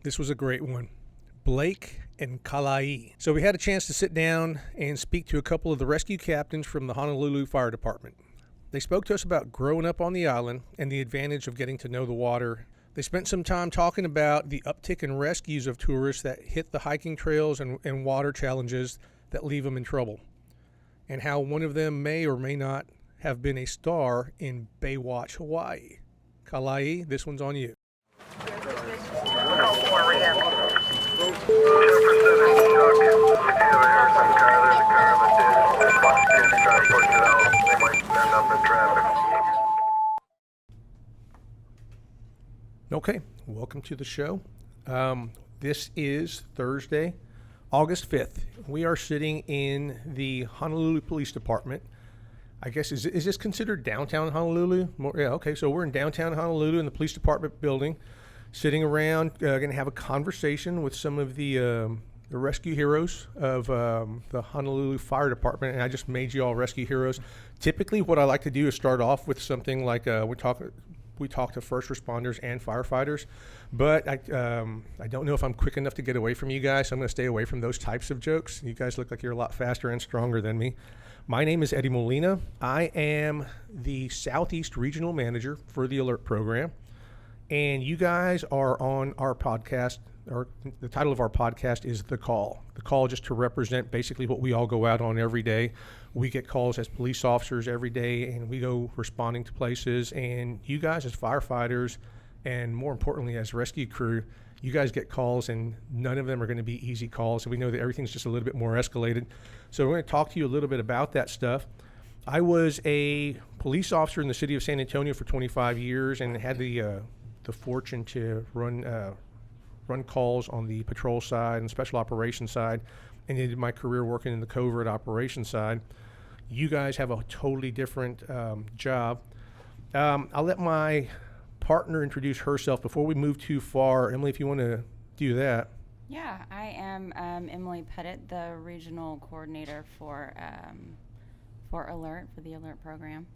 This was a great one. Blake and Kalai. So we had a chance to sit down and speak to a couple of the rescue captains from the Honolulu Fire Department. They spoke to us about growing up on the island and the advantage of getting to know the water. They spent some time talking about the uptick in rescues of tourists that hit the hiking trails and water challenges that leave them in trouble, and how one of them may or may not have been a star in Baywatch Hawaii. Kalai, this one's on you. Okay, welcome to the show. This is Thursday, August 5th. We are sitting in the Honolulu Police Department. I guess, is this considered downtown Honolulu? Yeah, okay, so we're in downtown Honolulu in the police department building, sitting around, going to have a conversation with some of the rescue heroes of the Honolulu Fire Department, and I just made you all rescue heroes. Typically, what I like to do is start off with something like we talk to first responders and firefighters, but I don't know if I'm quick enough to get away from you guys, so I'm going to stay away from those types of jokes. You guys look like you're a lot faster and stronger than me. My name is Eddie Molina. I am the Southeast Regional Manager for the ALERRT program, and you guys are on our podcast, or the title of our podcast is The Call. The Call, just to represent basically what we all go out on every day. We get calls as police officers every day, and we go responding to places, and you guys as firefighters, and more importantly as rescue crew, you guys get calls, and none of them are going to be easy calls, and we know that everything's just a little bit more escalated. So we're going to talk to you a little bit about that stuff. I was a police officer in the city of San Antonio for 25 years and had the fortune to run calls on the patrol side and special operations side, and ended my career working in the covert operations side. You guys have a totally different job. I'll let my partner introduce herself before we move too far. Emily, if you want to do that. Yeah, I am Emily Pettit, the regional coordinator for ALERRT, for the ALERRT program.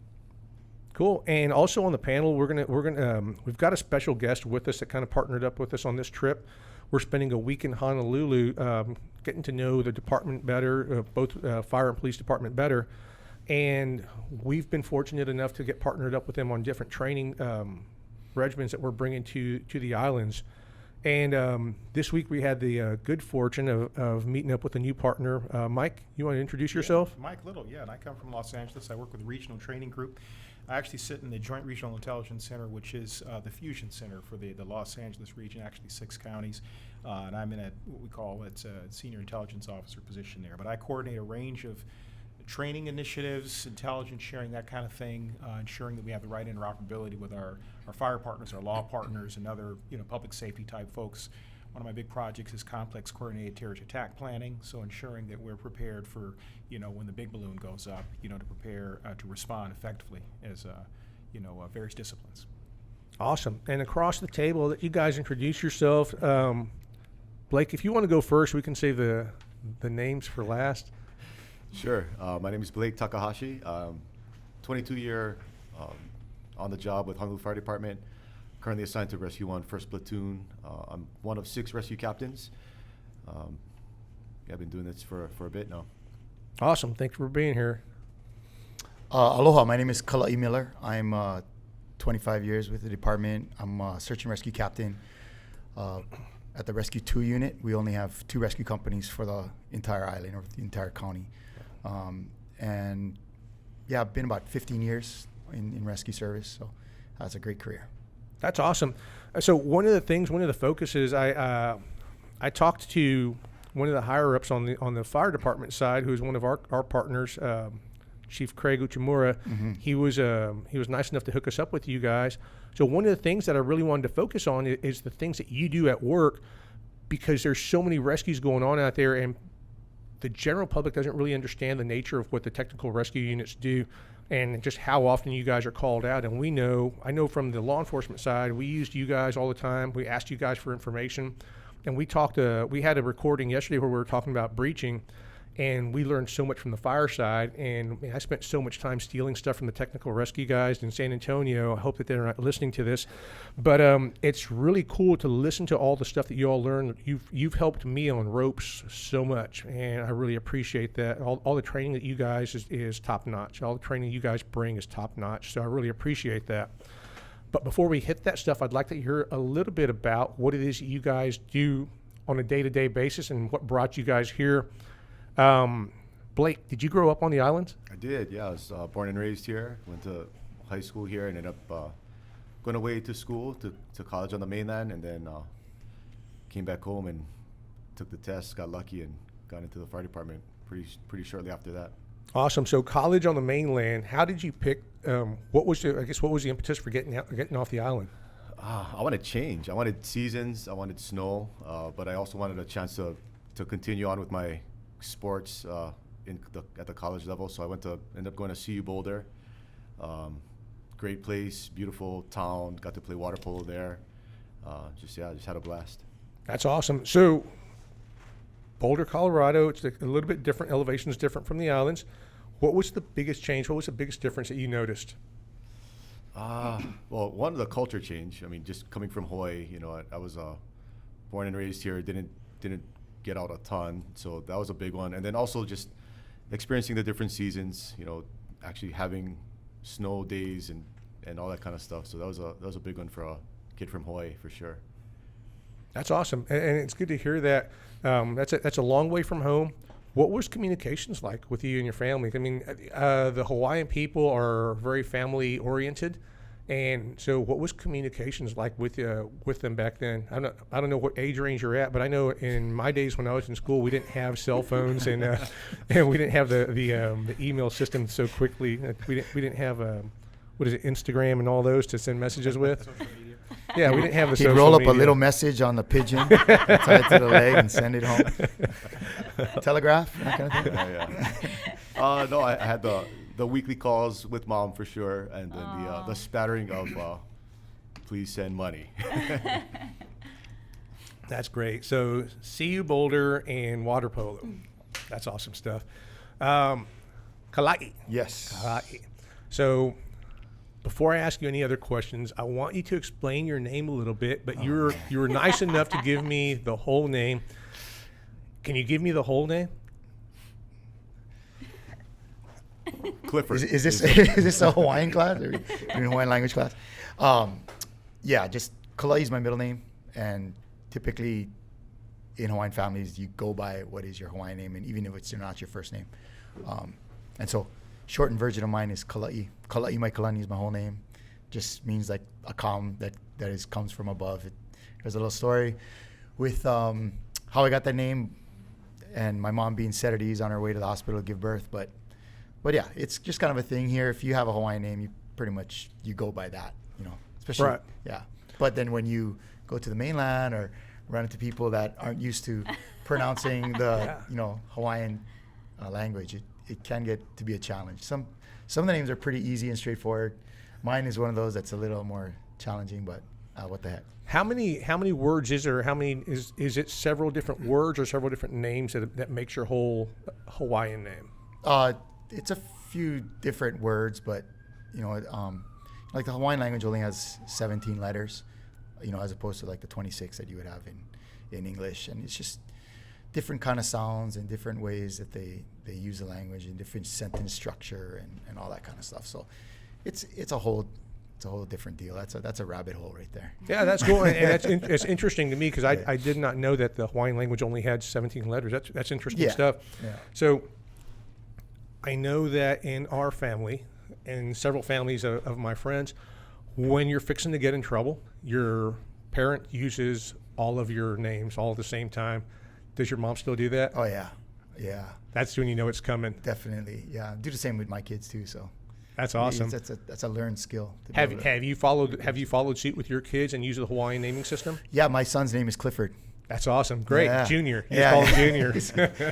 Cool. And also on the panel, we've got a special guest with us that kind of partnered up with us on this trip. We're spending a week in Honolulu, getting to know the department better, both fire and police department better. And we've been fortunate enough to get partnered up with them on different training regimens that we're bringing to the islands. And this week we had the good fortune of meeting up with a new partner. Mike, you want to introduce yourself? Mike Little, and I come from Los Angeles. I work with the Regional Training Group. I actually sit in the Joint Regional Intelligence Center, which is the fusion center for the Los Angeles region, actually 6 counties. And I'm in what we call a senior intelligence officer position there. But I coordinate a range of training initiatives, intelligence sharing, that kind of thing, ensuring that we have the right interoperability with our fire partners, our law partners, and other public safety type folks. One of my big projects is complex coordinated terrorist attack planning, so ensuring that we're prepared for when the big balloon goes up, to prepare to respond effectively as various disciplines. Awesome. And across the table, let you guys introduce yourself. Blake, if you want to go first, we can save the names for last. Sure. My name is Blake Takahashi. 22-year on the job with Honolulu Fire Department. Currently assigned to Rescue 1 First Platoon. I'm one of 6 rescue captains. I've been doing this for a bit now. Awesome. Thanks for being here. Aloha. My name is Kalai Miller. I'm 25 years with the department. I'm a search and rescue captain at the Rescue 2 unit. We only have 2 rescue companies for the entire island or the entire county. I've been about 15 years in rescue service, so that's a great career. That's awesome. So one of the focuses, I talked to one of the higher ups on the fire department side, who's one of our partners, Chief Craig Uchimura. Mm-hmm. He was nice enough to hook us up with you guys. So one of the things that I really wanted to focus on is the things that you do at work, because there's so many rescues going on out there, and the general public doesn't really understand the nature of what the technical rescue units do and just how often you guys are called out. And I know from the law enforcement side, we used you guys all the time. We asked you guys for information, and we had a recording yesterday where we were talking about breaching, And we learned so much from the fireside, and I spent so much time stealing stuff from the technical rescue guys in San Antonio. I hope that they're not listening to this, but it's really cool to listen to all the stuff that you all learned. You've helped me on ropes so much, and I really appreciate that. All the training that you guys is top notch. All the training you guys bring is top notch, so I really appreciate that. But before we hit that stuff, I'd like to hear a little bit about what it is that you guys do on a day-to-day basis and what brought you guys here. Blake, did you grow up on the island? I did, yeah. I was born and raised here. Went to high school here and ended up going away to school, to college on the mainland, and then came back home and took the test, got lucky, and got into the fire department pretty shortly after that. Awesome. So college on the mainland, how did you pick, what was the impetus for getting off the island? I wanted change. I wanted seasons. I wanted snow, but I also wanted a chance to continue on with my sports at the college level. So I ended up going to CU Boulder. Great place, beautiful town. Got to play water polo there. Just had a blast. That's awesome. So Boulder, Colorado, it's a little bit different. Elevation is different from the islands. What was the biggest change? What was the biggest difference that you noticed? Well, one, the culture change. I mean, just coming from Hawaii, I was born and raised here. Didn't get out a ton, so that was a big one. And then also just experiencing the different seasons. Actually having snow days and all that kind of stuff. So that was a big one for a kid from Hawaii for sure. That's awesome, and it's good to hear that. That's a long way from home. What was communications like with you and your family? I mean, the Hawaiian people are very family oriented, and so what was communications like with them back then? I don't know what age range you're at, but I know in my days when I was in school, we didn't have cell phones and we didn't have the email system so quickly. We didn't have Instagram and all those to send messages with. Yeah, we didn't have the He'd social roll up media. a little message on the pigeon, tie it to the leg, and send it home. Telegraph, that kind of thing. Yeah. No, I had the weekly calls with mom for sure, and then the spattering of please send money. That's great. So CU Boulder and water polo. That's awesome stuff. Kalai. Yes. Kalai. So before I ask you any other questions, I want you to explain your name a little bit, but you were nice enough to give me the whole name. Can you give me the whole name? Clifford. Is this a Hawaiian class or in Hawaiian language class? Yeah, just Kalai is my middle name, and typically in Hawaiian families you go by what is your Hawaiian name, and even if it's not your first name. And so shortened version of mine is Kalai. Kalai mai kalani is my whole name. Just means like a calm that comes from above. There's a little story with how I got that name, and my mom being set at ease on her way to the hospital to give birth. But yeah, it's just kind of a thing here. If you have a Hawaiian name, you pretty much you go by that, especially Right. Yeah. But then when you go to the mainland or run into people that aren't used to pronouncing the Hawaiian language, it can get to be a challenge. Some of the names are pretty easy and straightforward. Mine is one of those that's a little more challenging, but what the heck. How many words is there? How many is it? Several different words or several different names that makes your whole Hawaiian name? It's a few different words, but like the Hawaiian language only has 17 letters, as opposed to like the 26 that you would have in English, and it's just different kind of sounds and different ways that they use the language and different sentence structure and all that kind of stuff. So it's a whole different deal. That's a rabbit hole right there. Yeah, that's cool, and it's interesting to me because I did not know that the Hawaiian language only had 17 letters. That's interesting stuff. Yeah. So I know that in our family and several families of my friends, when you're fixing to get in trouble, your parent uses all of your names all at the same time. Does your mom still do that? Oh yeah. Yeah. That's when you know it's coming. Definitely. Yeah. Do the same with my kids too. So That's awesome. That's a learned skill. Have you followed suit with your kids and used the Hawaiian naming system? Yeah, my son's name is Clifford. That's awesome. Great. Yeah. Junior. You call him Junior.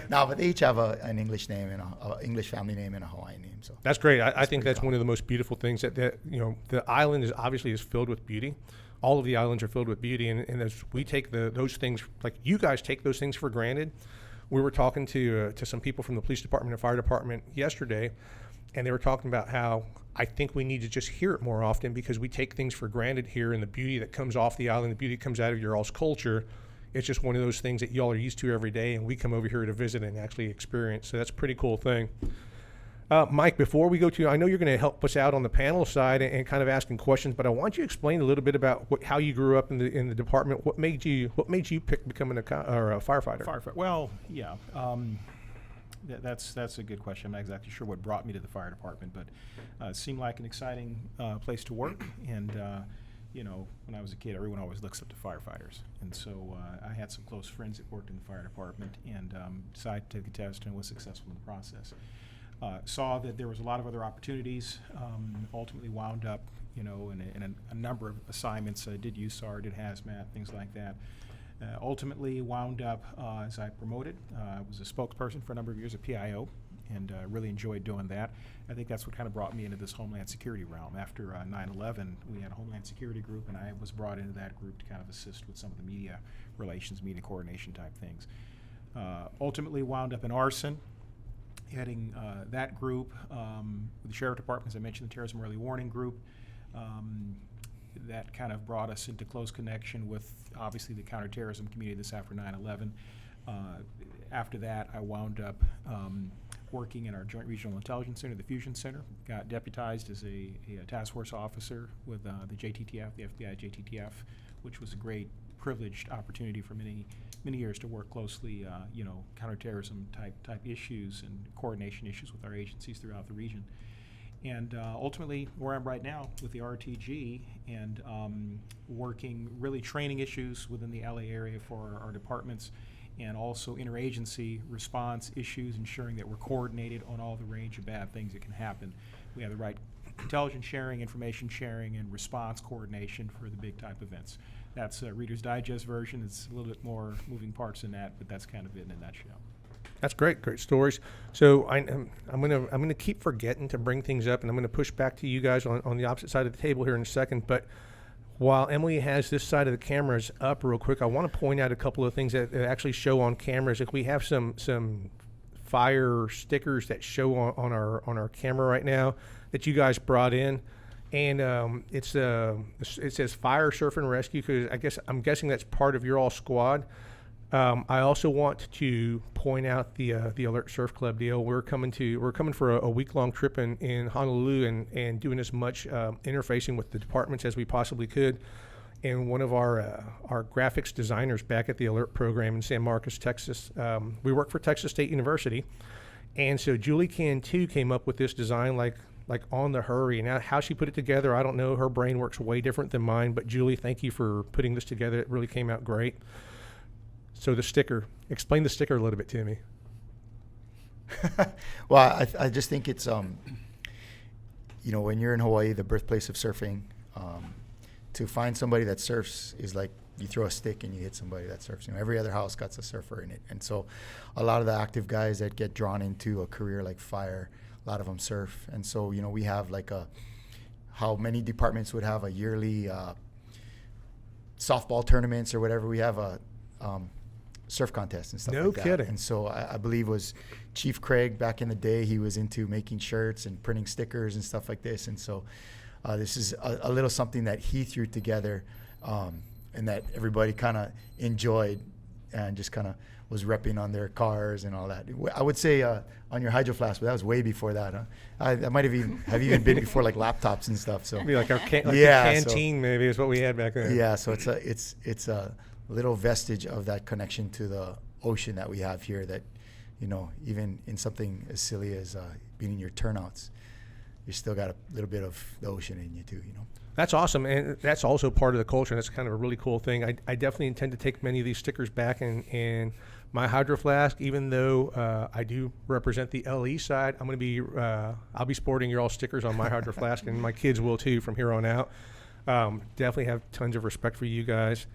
No, but they each have an English name and an English family name and a Hawaiian name. So that's great. I think that's one of the most beautiful things that the island is filled with beauty. All of the islands are filled with beauty, and as we take those things, like you guys take those things for granted, we were talking to some people from the police department and fire department yesterday, and they were talking about how I think we need to just hear it more often because we take things for granted here, and the beauty that comes off the island, the beauty that comes out of your all's culture, it's just one of those things that y'all are used to every day, and we come over here to visit and actually experience. So that's a pretty cool thing. Mike, before we go to, I know you're going to help us out on the panel side and kind of asking questions, but I want you to explain a little bit about how you grew up in the department. What made you pick becoming a firefighter? Firefighter. Well, yeah. That's a good question. I'm not exactly sure what brought me to the fire department, but it seemed like an exciting place to work. And when I was a kid, everyone always looks up to firefighters, and so I had some close friends that worked in the fire department, and decided to take the test and was successful in the process. Saw that there was a lot of other opportunities. Ultimately, wound up, in a number of assignments. Did USAR, did hazmat, things like that. Ultimately wound up as I promoted. I was a spokesperson for a number of years at PIO, and really enjoyed doing that. I think that's what kind of brought me into this Homeland Security realm. After 9/11, we had a Homeland Security group, and I was brought into that group to kind of assist with some of the media relations, media coordination type things. Ultimately wound up in arson, heading that group with the Sheriff Department, as I mentioned, the Terrorism Early Warning Group. That kind of brought us into close connection with, obviously, the counterterrorism community this after 9/11. After that, I wound up working in our Joint Regional Intelligence Center, the Fusion Center. Got deputized as a task force officer with the JTTF, the FBI JTTF, which was a great privileged opportunity for many years to work closely, counterterrorism type issues and coordination issues with our agencies throughout the region. And ultimately, where I'm right now with the RTG and working, really training issues within the LA area for our departments, and also interagency response issues, ensuring that we're coordinated on all the range of bad things that can happen. We have the right intelligence sharing, information sharing, and response coordination for the big type events. That's a Reader's Digest version. It's a little bit more moving parts than that, but that's kind of it in a nutshell. That's great stories. So I'm gonna keep forgetting to bring things up, and I'm gonna push back to you guys on the opposite side of the table here in a second. But while Emily has this side of the cameras up real quick, I want to point out a couple of things that actually show on cameras. Like we have some fire stickers that show on our camera right now that you guys brought in. And it says Fire, Surf, and Rescue, because I'm guessing that's part of your all squad. I also want to point out the ALERRT Surf Club deal. We're coming for a week-long trip in Honolulu and doing as much interfacing with the departments as we possibly could. And one of our graphics designers back at the ALERRT program in San Marcos, Texas, we work for Texas State University, and so Julie Cantu came up with this design like on the hurry. Now, how she put it together, I don't know. Her brain works way different than mine. But Julie, thank you for putting this together. It really came out great. So the sticker, explain the sticker a little bit to me. Well, I just think it's, when you're in Hawaii, the birthplace of surfing, to find somebody that surfs is like you throw a stick and you hit somebody that surfs. Every other house got a surfer in it. And so a lot of the active guys that get drawn into a career like fire, a lot of them surf. And so, we have like how many departments would have a yearly softball tournaments or whatever. We have a surf contest and stuff like that. No kidding. And so I believe was Chief Craig back in the day. He was into making shirts and printing stickers and stuff like this. And so this is a little something that he threw together and that everybody kind of enjoyed and just kind of was repping on their cars and all that. I would say on your Hydro Flask, but that was way before that, huh? That might have even been before like laptops and stuff. So maybe like the canteen maybe is what we had back then. Yeah, so it's a little vestige of that connection to the ocean that we have here that, even in something as silly as being in your turnouts, you still got a little bit of the ocean in you too, That's awesome, and that's also part of the culture. That's kind of a really cool thing. I definitely intend to take many of these stickers back in my Hydro Flask, even though I do represent the LE side. I'll be sporting your all stickers on my Hydro Flask, and my kids will too from here on out. Definitely have tons of respect for you guys.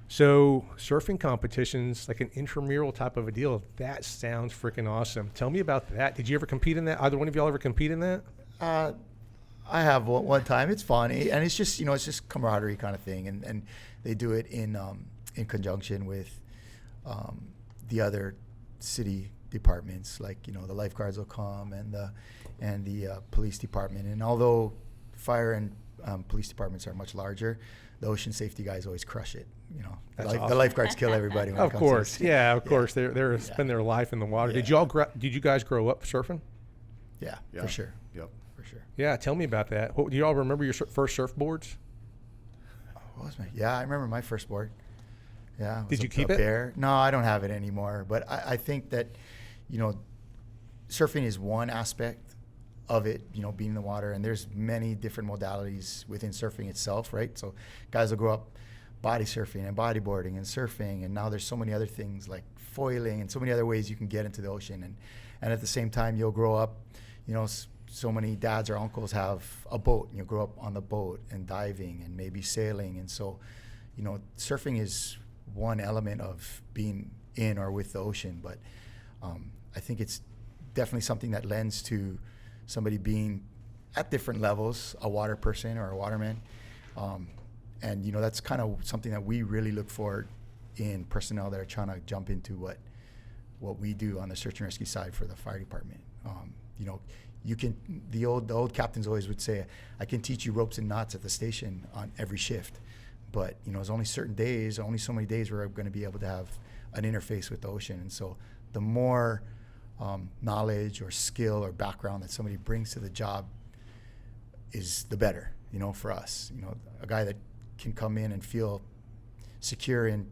So surfing competitions, like an intramural type of a deal, that sounds freaking awesome. Tell me about that. Did you ever compete in that? Either one of y'all ever compete in that? I have one time. It's fun, and it's just camaraderie kind of thing, and they do it in conjunction with the other city departments, like, you know, the lifeguards will come and the police department. And although fire and police departments are much larger, the ocean safety guys always crush it. You know, That's the awesome. lifeguards kill everybody. When it Of comes course, to yeah, of course. They're spend their life in the water. Did you guys grow up surfing? Yeah, Yeah. for sure. Yep. For sure. Yeah, tell me about that. Do you all remember your first surfboards? What was my? Yeah, I remember my first board. Yeah. It was Did you keep it? Bear. No, I don't have it anymore. But I think that, you know, surfing is one aspect of it, you know, being in the water, and there's many different modalities within surfing itself, right? So guys will grow up body surfing and bodyboarding and surfing, and now there's so many other things like foiling and so many other ways you can get into the ocean. And at the same time, you'll grow up, you know, so many dads or uncles have a boat, and you'll grow up on the boat and diving and maybe sailing. And so, you know, surfing is one element of being in or with the ocean, but I think it's definitely something that lends to somebody being at different levels, a water person or a waterman. And, you know, that's kind of something that we really look for in personnel that are trying to jump into what we do on the search and rescue side for the fire department. You know, the old captains always would say, I can teach you ropes and knots at the station on every shift. But, you know, there's only certain days, only so many days where I'm going to be able to have an interface with the ocean. And so the more knowledge or skill or background that somebody brings to the job is the better, you know, for us. You know, a guy that can come in and feel secure in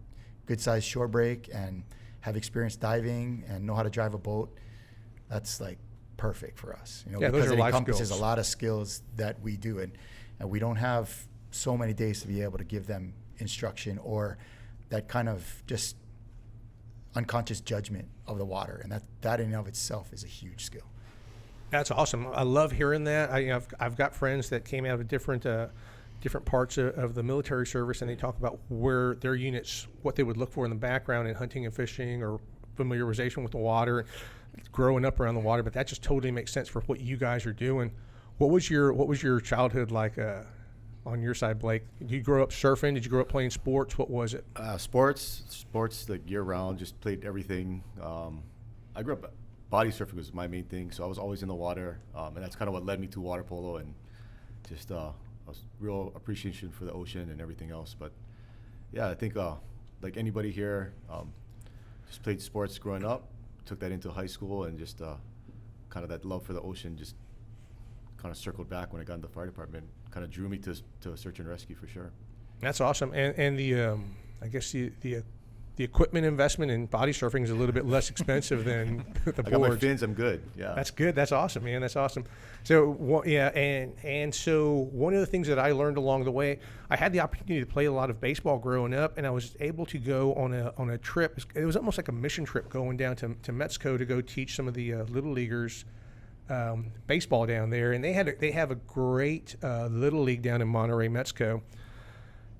good-sized shore break and have experience diving and know how to drive a boat, that's like perfect for us. You know, Yeah, those because are it life encompasses skills. a lot of skills that we do, and we don't have so many days to be able to give them instruction or that kind of just unconscious judgment of the water, and that in and of itself is a huge skill. That's awesome. I love hearing that. I've got friends that came out of different parts of the military service, and they talk about where their units, what they would look for in the background in hunting and fishing or familiarization with the water, growing up around the water. But that just totally makes sense for what you guys are doing. What was your childhood like on your side, Blake? Did you grow up surfing? Did you grow up playing sports? What was it? Sports like year round, just played everything. I grew up, body surfing was my main thing, so I was always in the water, and that's kind of what led me to water polo and just real appreciation for the ocean and everything else. But yeah, I think like anybody here, just played sports growing up, took that into high school, and just kind of that love for the ocean just kind of circled back when I got in the fire department. Kind of drew me to search and rescue for sure. That's awesome. And the I guess the equipment investment in body surfing is a little bit less expensive than the I got my boards. fins, I'm good. Yeah. That's good. That's awesome, man. That's awesome. So and so one of the things that I learned along the way, I had the opportunity to play a lot of baseball growing up, and I was able to go on a trip. It was almost like a mission trip going down to Mexico to go teach some of the little leaguers baseball down there, and they have a great little league down in Monterrey, Mexico.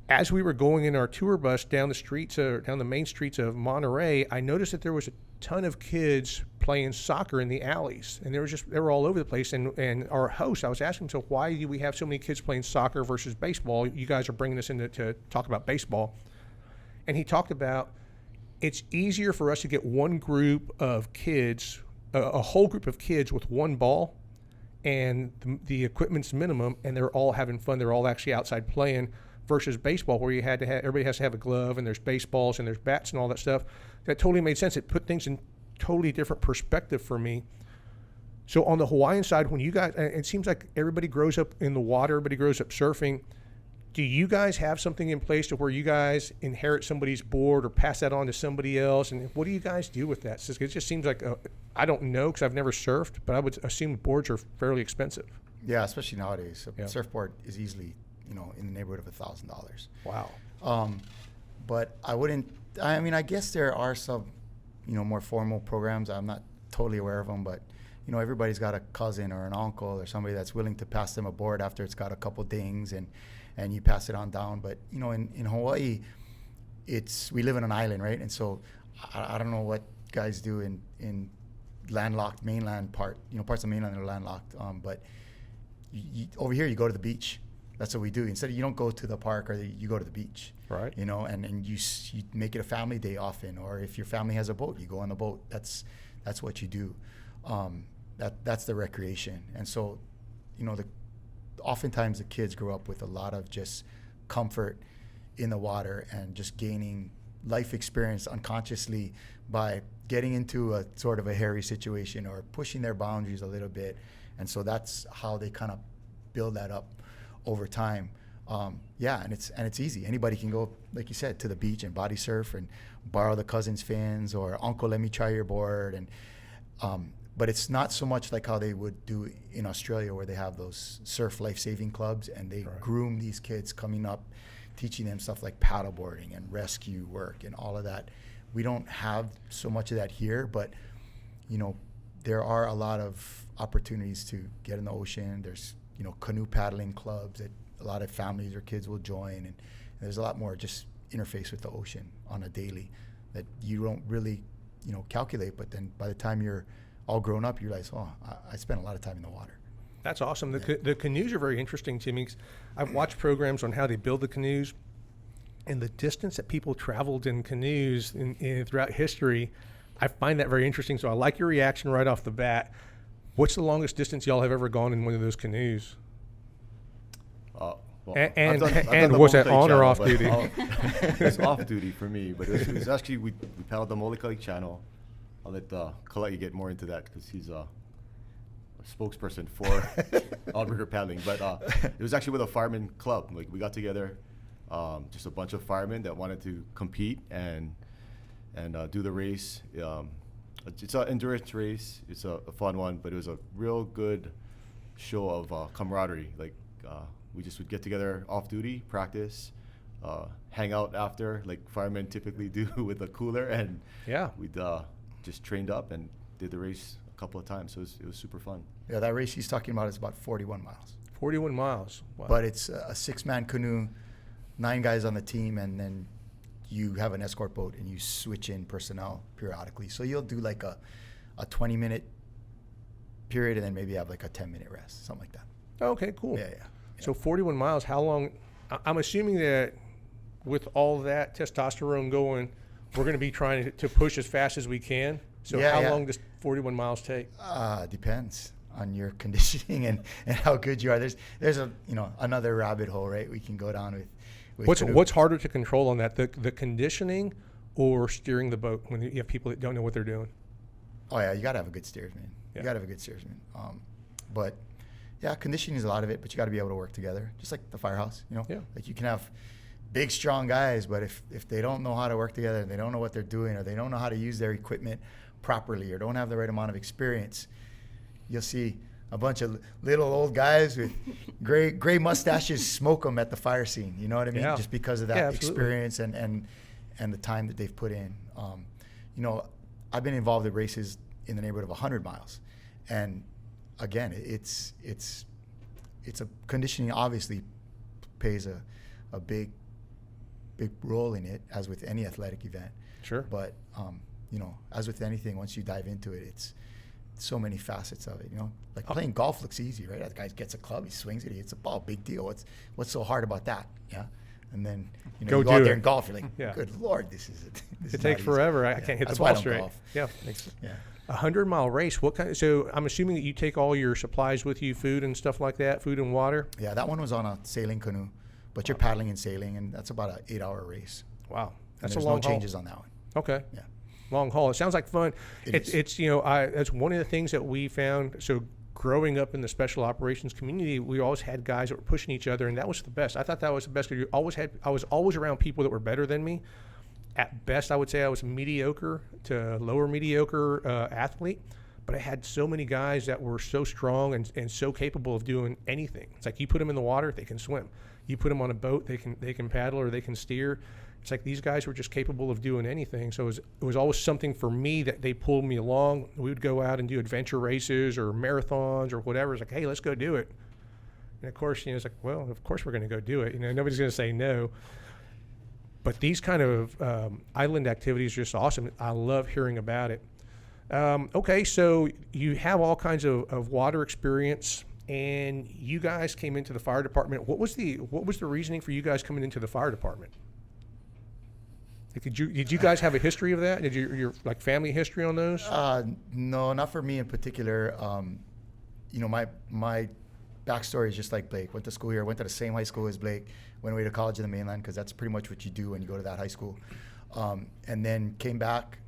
As we were going in our tour bus down the main streets of Monterrey, I noticed that there was a ton of kids playing soccer in the alleys, and they were all over the place. And our host, I was asking him, so why do we have so many kids playing soccer versus baseball? You guys are bringing us in to talk about baseball, and he talked about it's easier for us to get one group of kids, a whole group of kids with one ball, and the equipment's minimum, and they're all having fun. They're all actually outside playing. Versus baseball, where everybody has to have a glove, and there's baseballs and there's bats and all that stuff. That totally made sense. It put things in totally different perspective for me. So on the Hawaiian side, when you guys, it seems like everybody grows up in the water, everybody grows up surfing. Do you guys have something in place to where you guys inherit somebody's board or pass that on to somebody else? And what do you guys do with that? It just seems like, I don't know because I've never surfed, but I would assume boards are fairly expensive. Yeah, especially nowadays. Yeah. A surfboard is easily, you know, in the neighborhood of $1,000. Wow. But I guess there are some, you know, more formal programs. I'm not totally aware of them, but, you know, everybody's got a cousin or an uncle or somebody that's willing to pass them a board after it's got a couple dings and you pass it on down. But, you know, in Hawaii, we live in an island, right? And so I don't know what guys do in landlocked mainland parts of mainland that are landlocked. But over here, you go to the beach. That's what we do. Instead, you don't go to the park, or you go to the beach. Right. You know, and you make it a family day often, or if your family has a boat, you go on the boat. That's what you do. That's the recreation. And so, you know, oftentimes the kids grow up with a lot of just comfort in the water and just gaining life experience unconsciously by getting into a sort of a hairy situation or pushing their boundaries a little bit. And so that's how they kind of build that up over time. Yeah, and it's easy. Anybody can go, like you said, to the beach and body surf and borrow the cousin's fins, or uncle, let me try your board. And but it's not so much like how they would do in Australia, where they have those surf life-saving clubs, and they groom these kids coming up, teaching them stuff like paddleboarding and rescue work and all of that. We don't have so much of that here, but you know, there are a lot of opportunities to get in the ocean. There's, you know, canoe paddling clubs that a lot of families or kids will join, and there's a lot more just interface with the ocean on a daily that you don't really, you know, calculate. But then by the time you're all grown up, you realize, oh, I spent a lot of time in the water. That's awesome. The canoes are very interesting to me, 'cause I've watched programs on how they build the canoes, and the distance that people traveled in canoes throughout history. I find that very interesting. So I like your reaction right off the bat. What's the longest distance y'all have ever gone in one of those canoes? Well, And I've done the was that Molokai on or Channel, off but duty? It's off duty for me, but it was actually, we paddled the Molokai Channel. I'll let Kalai get more into that, because he's a spokesperson for outrigger paddling. But it was actually with a fireman club. Like, we got together, just a bunch of firemen that wanted to compete and do the race. It's an endurance race. It's a fun one, but it was a real good show of camaraderie. Like, we just would get together off duty, practice, hang out after, like firemen typically do with a cooler, and we'd just trained up and did the race a couple of times. So it was super fun. Yeah, that race he's talking about is about 41 miles. 41 miles. Wow. But it's a 6-man canoe, 9 guys on the team, and then you have an escort boat and you switch in personnel periodically. So you'll do like a 20-minute period, and then maybe have like a 10-minute rest, something like that. Okay, cool. Yeah. So 41 miles, how long? I'm assuming that with all that testosterone going, we're going to be trying to push as fast as we can. So how long does 41 miles take? Depends on your conditioning and how good you are. There's a, you know, another rabbit hole, right? We can go down with What's harder to control on that, the conditioning or steering the boat when you have people that don't know what they're doing? Oh yeah, you got to have a good steersman. You got to have a good steersman. But yeah, conditioning is a lot of it, but you got to be able to work together, just like the firehouse, you know? Yeah. Like, you can have big, strong guys, but if they don't know how to work together, and they don't know what they're doing, or they don't know how to use their equipment properly, or don't have the right amount of experience, you'll see a bunch of little old guys with gray mustaches smoke them at the fire scene. You know what I mean? Yeah. Just because of that Absolutely. experience and the time that they've put in. You know, I've been involved in races in the neighborhood of 100 miles, and again, it's a conditioning obviously plays a big role in it, as with any athletic event. Sure. But you know, as with anything, once you dive into it, it's so many facets of it. You know, like playing golf looks easy, right? That guy gets a club, he swings it, he hits a ball, big deal. What's so hard about that? Yeah. And then you know, you go out there and golf, you're like, good Lord, this is it. It takes forever. I can't hit That's the why I ball don't straight. golf. Yeah. Yeah. 100-mile race. What kind? So I'm assuming that you take all your supplies with you, food and stuff like that, food and water. Yeah, that one was on a sailing canoe, but you're paddling and sailing, and that's about an 8-hour race. Wow, And that's a there's long no haul. changes on that one. Okay. Yeah. Long haul. It sounds like fun. It is. It's you know, that's one of the things that we found. So growing up in the special operations community, we always had guys that were pushing each other, and that was the best. I thought that was the best. I was always around people that were better than me. At best, I would say I was a mediocre to lower mediocre athlete, but I had so many guys that were so strong and so capable of doing anything. It's like you put them in the water, they can swim. You put them on a boat, they can paddle or they can steer. It's like these guys were just capable of doing anything. So it was always something for me that they pulled me along. We would go out and do adventure races or marathons or whatever. It's like, hey, let's go do it. And of course, you know, it's like, well, of course we're going to go do it. You know, nobody's going to say no. But these kind of island activities are just awesome. I love hearing about it. Okay, so you have all kinds of water experience, and you guys came into the fire department. What was the reasoning for you guys coming into the fire department? Like, did you guys have a history of that? Did your like family history on those? No, not for me in particular. My backstory is just like Blake. Went to school here, went to the same high school as Blake, went away to college in the mainland because that's pretty much what you do when you go to that high school. And then came back,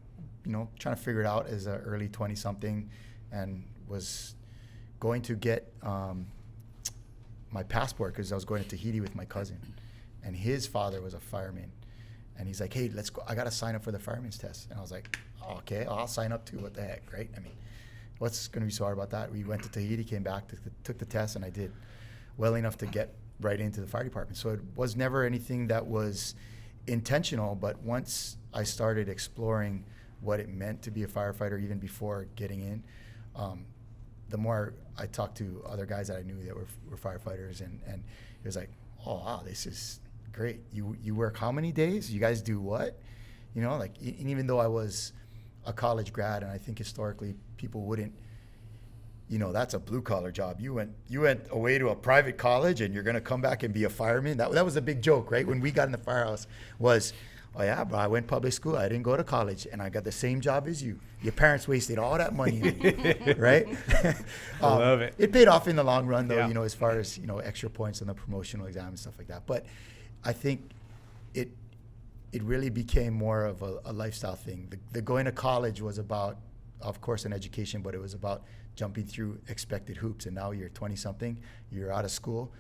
trying to figure it out as an early 20-something, and was going to get my passport because I was going to Tahiti with my cousin. And his father was a fireman. And he's like, hey, let's go. I got to sign up for the fireman's test. And I was like, okay, I'll sign up too. What the heck, right? I mean, what's going to be so hard about that? We went to Tahiti, came back, took the test, and I did well enough to get right into the fire department. So it was never anything that was intentional, but once I started exploring what it meant to be a firefighter, even before getting in, the more I talked to other guys that I knew that were firefighters, and it was like, oh, wow, this is great. You work how many days? You guys do what? And even though I was a college grad, and I think historically people wouldn't, that's a blue collar job. You went away to a private college and you're gonna come back and be a fireman. That was a big joke, right? When we got in the firehouse was, oh yeah, bro, I went public school. I didn't go to college, and I got the same job as you. Your parents wasted all that money, right? I love it. It paid off in the long run, though. Yeah. As far as extra points on the promotional exam and stuff like that. But I think it really became more of a lifestyle thing. The going to college was about, of course, an education, but it was about jumping through expected hoops. And now you're 20-something, you're out of school.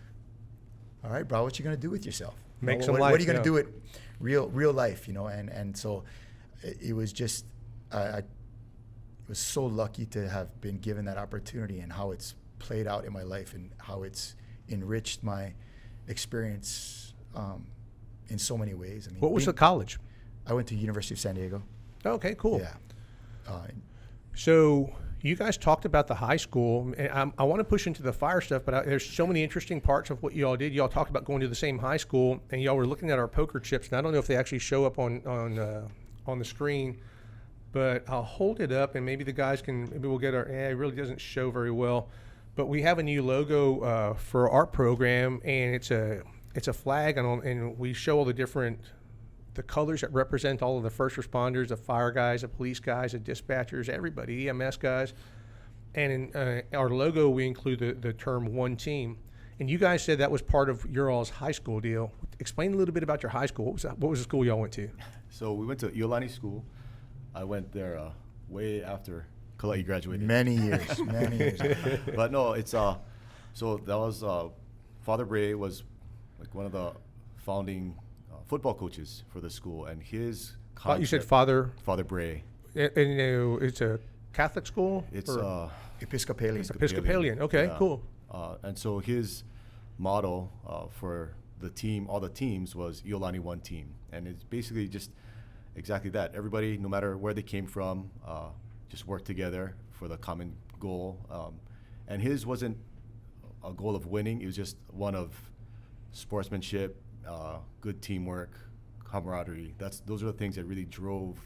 All right, bro, what you gonna do with yourself? Make some what life, are you gonna yeah. do with real life? And so it was just I was so lucky to have been given that opportunity, and how it's played out in my life and how it's enriched my experience in so many ways. I mean, What was the college? I went to University of San Diego. Okay, cool. Yeah. So you guys talked about the high school, and I want to push into the fire stuff, but there's so many interesting parts of what you all did. You all talked about going to the same high school, and y'all were looking at our poker chips, and I don't know if they actually show up on the screen, but I'll hold it up, and maybe the guys can, maybe we'll get it really doesn't show very well, but we have a new logo for our program, and it's a flag, and we show all the colors that represent all of the first responders, the fire guys, the police guys, the dispatchers, everybody, EMS guys. And in our logo, we include the term one team. And you guys said that was part of your all's high school deal. Explain a little bit about your high school. What was the school y'all went to? So we went to Iolani School. I went there way after Kalai graduated. Many years. But no, it's so that was Father Bray was like one of the founding football coaches for the school, and his concept, You said Father Bray. and it's a Catholic school? It's Or Episcopalian. Episcopalian. Okay, Yeah. cool. And so his motto for the team, all the teams, was Iolani One Team, and it's basically just exactly that. Everybody, no matter where they came from, just worked together for the common goal. And his wasn't a goal of winning; it was just one of sportsmanship, good teamwork, camaraderie. Those are the things that really drove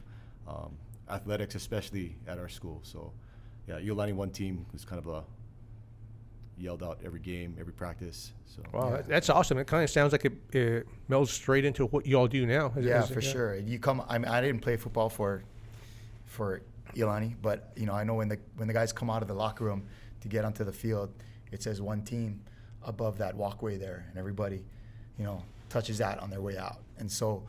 athletics, especially at our school. So, yeah, Iolani One Team was kind of yelled out every game, every practice. So, Wow, Yeah. that's awesome. It kind of sounds like it melds straight into what you all do now. Yeah, for sure. You come. I didn't play football for Iolani, but I know when the guys come out of the locker room to get onto the field, it says one team above that walkway there, and everybody, touches that on their way out. And so,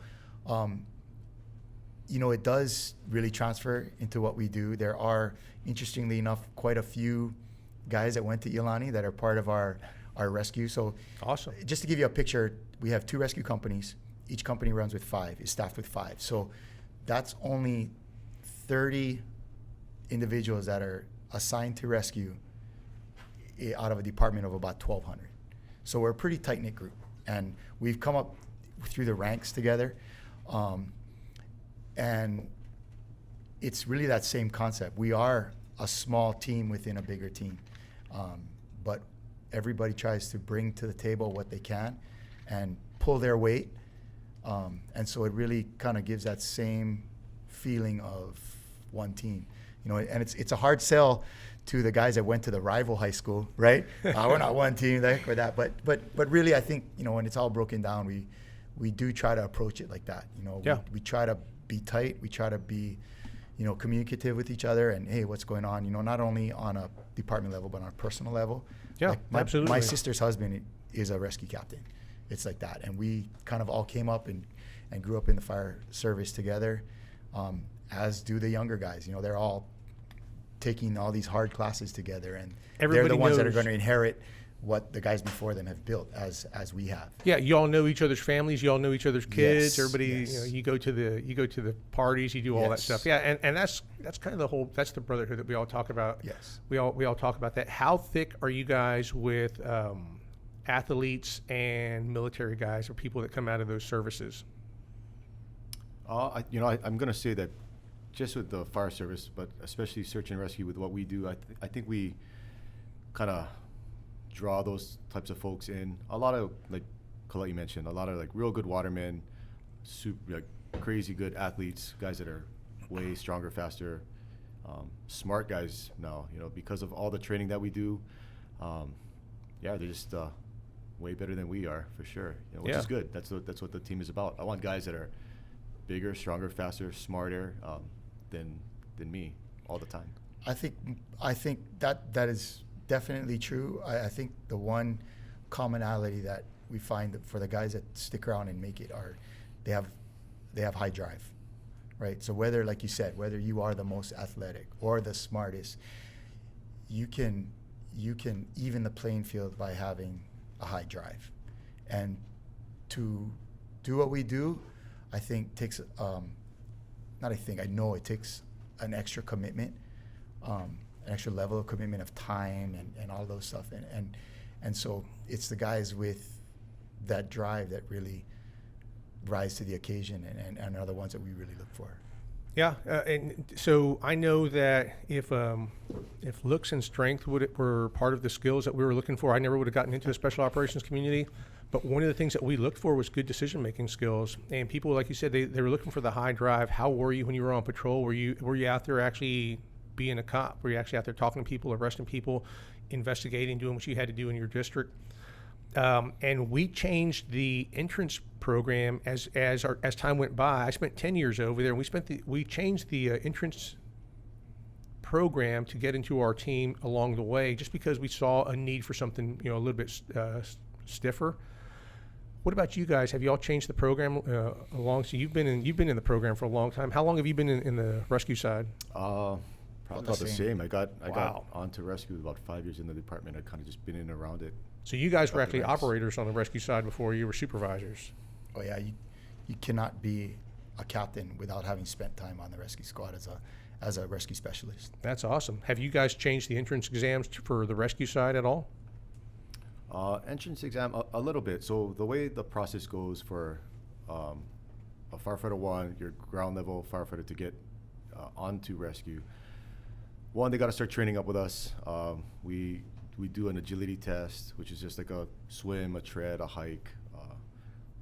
it does really transfer into what we do. There are, interestingly enough, quite a few guys that went to Iolani that are part of our rescue. So Awesome. just to give you a picture, we have 2 rescue companies. Each company is staffed with 5. So that's only 30 individuals that are assigned to rescue out of a department of about 1,200. So we're a pretty tight-knit group. And we've come up through the ranks together. And it's really that same concept. We are a small team within a bigger team. But everybody tries to bring to the table what they can and pull their weight. And so it really kind of gives that same feeling of one team. You know, and it's a hard sell to the guys that went to the rival high school, right? We're not one team, that or that. But really, I think, you know, when it's all broken down, we do try to approach it like that. You know, Yeah. we try to be tight. We try to be, you know, communicative with each other, and hey, what's going on? You know, not only on a department level, but on a personal level. Yeah, like absolutely. My sister's husband is a rescue captain. It's like that, and we kind of all came up and grew up in the fire service together, as do the younger guys. You know, they're all taking all these hard classes together, and Everybody they're the ones that are knows. going to inherit what the guys before them have built, as we have. Yeah, you all know each other's families. You all know each other's kids. Yes, Everybody, yes. you know, you go to the parties. You do all that Yes. stuff. Yeah, and that's kind of that's the brotherhood that we all talk about. Yes. We all talk about that. How thick are you guys with athletes and military guys, or people that come out of those services? I'm going to say that just with the fire service, but especially search and rescue with what we do, I think we kind of draw those types of folks in. A lot of, like Kalai mentioned, a lot of like real good watermen, super like crazy good athletes, guys that are way stronger, faster, smart guys now, you know, because of all the training that we do. They're just way better than we are, for sure, you know, which Yeah. is good. That's what the team is about. I want guys that are bigger, stronger, faster, smarter than me all the time. I think that is definitely true. I think the one commonality that we find that for the guys that stick around and make it are they have high drive, right? So whether, like you said, whether you are the most athletic or the smartest, you can even the playing field by having a high drive. And to do what we do, I think takes I know it takes an extra commitment, an extra level of commitment of time and all those stuff. And so it's the guys with that drive that really rise to the occasion and are the ones that we really look for. Yeah, and so I know that if looks and strength were part of the skills that we were looking for, I never would have gotten into the special operations community. But one of the things that we looked for was good decision-making skills. And people, like you said, they were looking for the high drive. How were you when you were on patrol? Were you out there actually being a cop? Were you actually out there talking to people, arresting people, investigating, doing what you had to do in your district? And we changed the entrance program as time went by. I spent 10 years over there, and we changed the entrance program to get into our team along the way, just because we saw a need for something, you know, a little bit stiffer. What about you guys? Have you all changed the program along? So you've been in the program for a long time. How long have you been in the rescue side? Probably about the same. I got Wow. onto rescue about 5 years in the department. I've kind of just been in and around it. So you guys were Up the actually ranks. operators on the rescue side before you were supervisors. Oh yeah, you cannot be a captain without having spent time on the rescue squad as a rescue specialist. That's awesome. Have you guys changed the entrance exams for the rescue side at all? Entrance exam, a little bit. So the way the process goes for a firefighter one, your ground level firefighter to get onto rescue, one, they got to start training up with us. We do an agility test, which is just like a swim, a tread, a hike,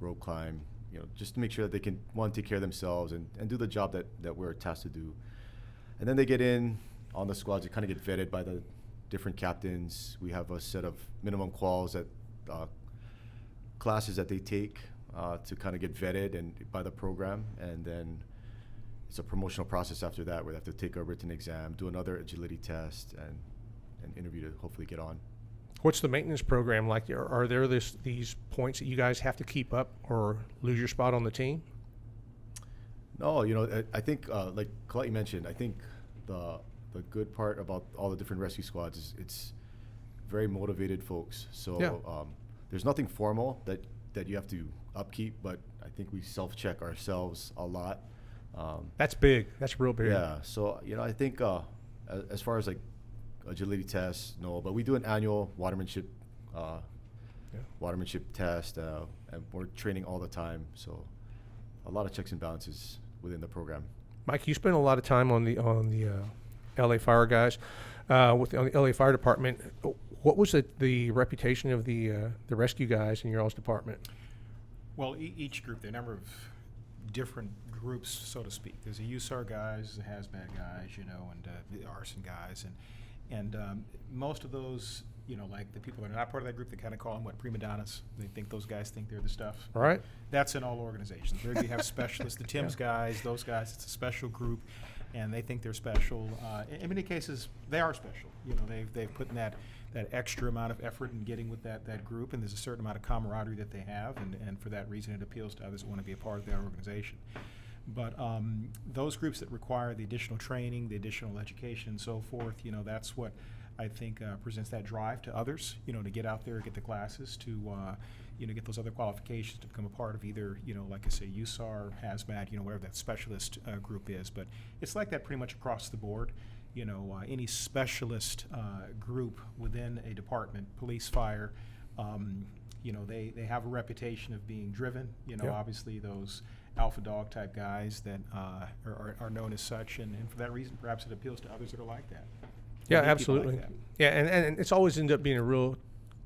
rope climb, you know, just to make sure that they can, one, take care of themselves and do the job that we're tasked to do. And then they get in on the squads, they kind of get vetted by the different captains. We have a set of minimum quals that classes that they take to kind of get vetted and by the program, and then it's a promotional process after that where they have to take a written exam, do another agility test, and interview to hopefully get on. What's the maintenance program like? Are there these points that you guys have to keep up or lose your spot on the team? No, you know, I think like Kalai mentioned, I think the good part about all the different rescue squads is it's very motivated folks. So Yeah. There's nothing formal that you have to upkeep, but I think we self-check ourselves a lot. That's big. That's real big. Yeah. So, you know, I think as far as like agility tests, no, but we do an annual watermanship test, and we're training all the time. So a lot of checks and balances within the program. Mike, you spend a lot of time on the LA Fire guys, with the LA Fire Department. What was the reputation of the rescue guys in your all's department? Well, each group, there are a number of different groups, so to speak. There's the USAR guys, the hazmat guys, you know, and the arson guys, and most of those, you know, like the people that are not part of that group, they kind of call them prima donnas. They think those guys think they're the stuff. All right. That's in all organizations. There you have specialists, the Tim's guys, those guys. It's a special group, and they think they're special. In many cases, they are special. You know, they've put in that extra amount of effort in getting with that group, and there's a certain amount of camaraderie that they have, and for that reason, it appeals to others that want to be a part of their organization. But those groups that require the additional training, the additional education, and so forth, you know, that's what I think presents that drive to others, you know, to get out there, get the classes, to, you know, get those other qualifications to become a part of either, you know, like I say, USAR, hazmat, you know, whatever that specialist group is. But it's like that pretty much across the board. You know, any specialist group within a department, police, fire, you know, they have a reputation of being driven. You know, obviously those alpha dog type guys that are known as such, and for that reason, perhaps it appeals to others that are like that. Yeah, Meet people absolutely. like that. Yeah, and it's always ended up being a real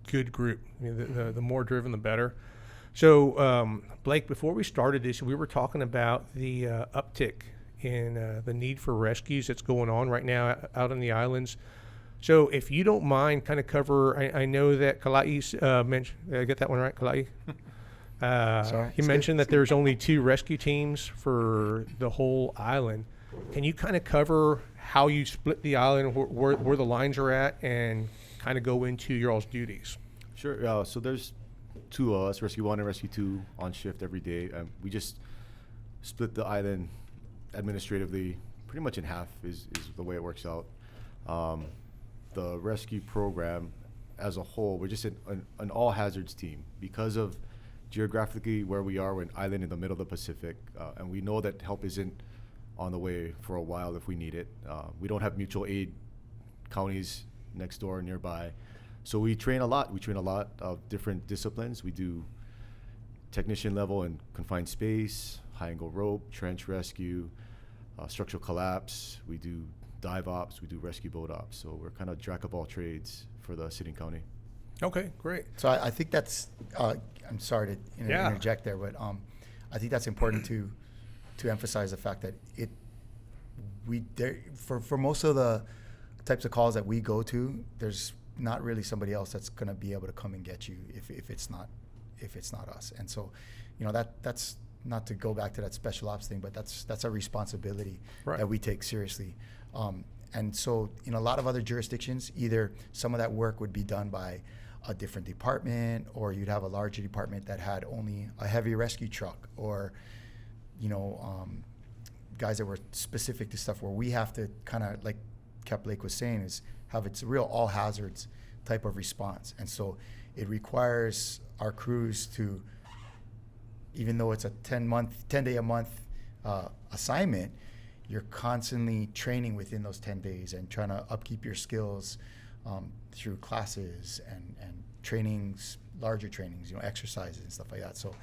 good group. I mean, the more driven, the better. So, Blake, before we started this, we were talking about the uptick in the need for rescues that's going on right now out on the islands. So, if you don't mind, kind of cover. I know that Kalai mentioned. Did I get that one right, Kalai? Sorry. He mentioned that there's only 2 rescue teams for the whole island. Can you kind of cover how you split the island, where the lines are at, and kind of go into your all's duties? Sure. So there's 2 of us, Rescue 1 and Rescue 2, on shift every day. We just split the island administratively pretty much in half is the way it works out. The rescue program as a whole, we're just an all hazards team because of geographically where we are. We're an island in the middle of the Pacific, and we know that help isn't on the way for a while if we need it. We don't have mutual aid counties next door or nearby. So we train a lot. We train a lot of different disciplines. We do technician level in confined space, high angle rope, trench rescue, structural collapse. We do dive ops. We do rescue boat ops. So we're kind of jack of all trades for the city and county. Okay, great. So I think that's. I'm sorry to interject there, but I think that's important to emphasize the fact that for most of the types of calls that we go to, there's not really somebody else that's going to be able to come and get you if it's not us. And so, you know, that's not to go back to that special ops thing, but that's a responsibility that we take seriously. And so in a lot of other jurisdictions, either some of that work would be done by a different department, or you'd have a larger department that had only a heavy rescue truck, or, you know, guys that were specific to stuff where we have to kind of, like Cap Blake was saying, is have it's a real all hazards type of response. And so it requires our crews to, even though it's a 10 day a month assignment, you're constantly training within those 10 days and trying to upkeep your skills through classes and trainings, larger trainings, you know, exercises and stuff like that. So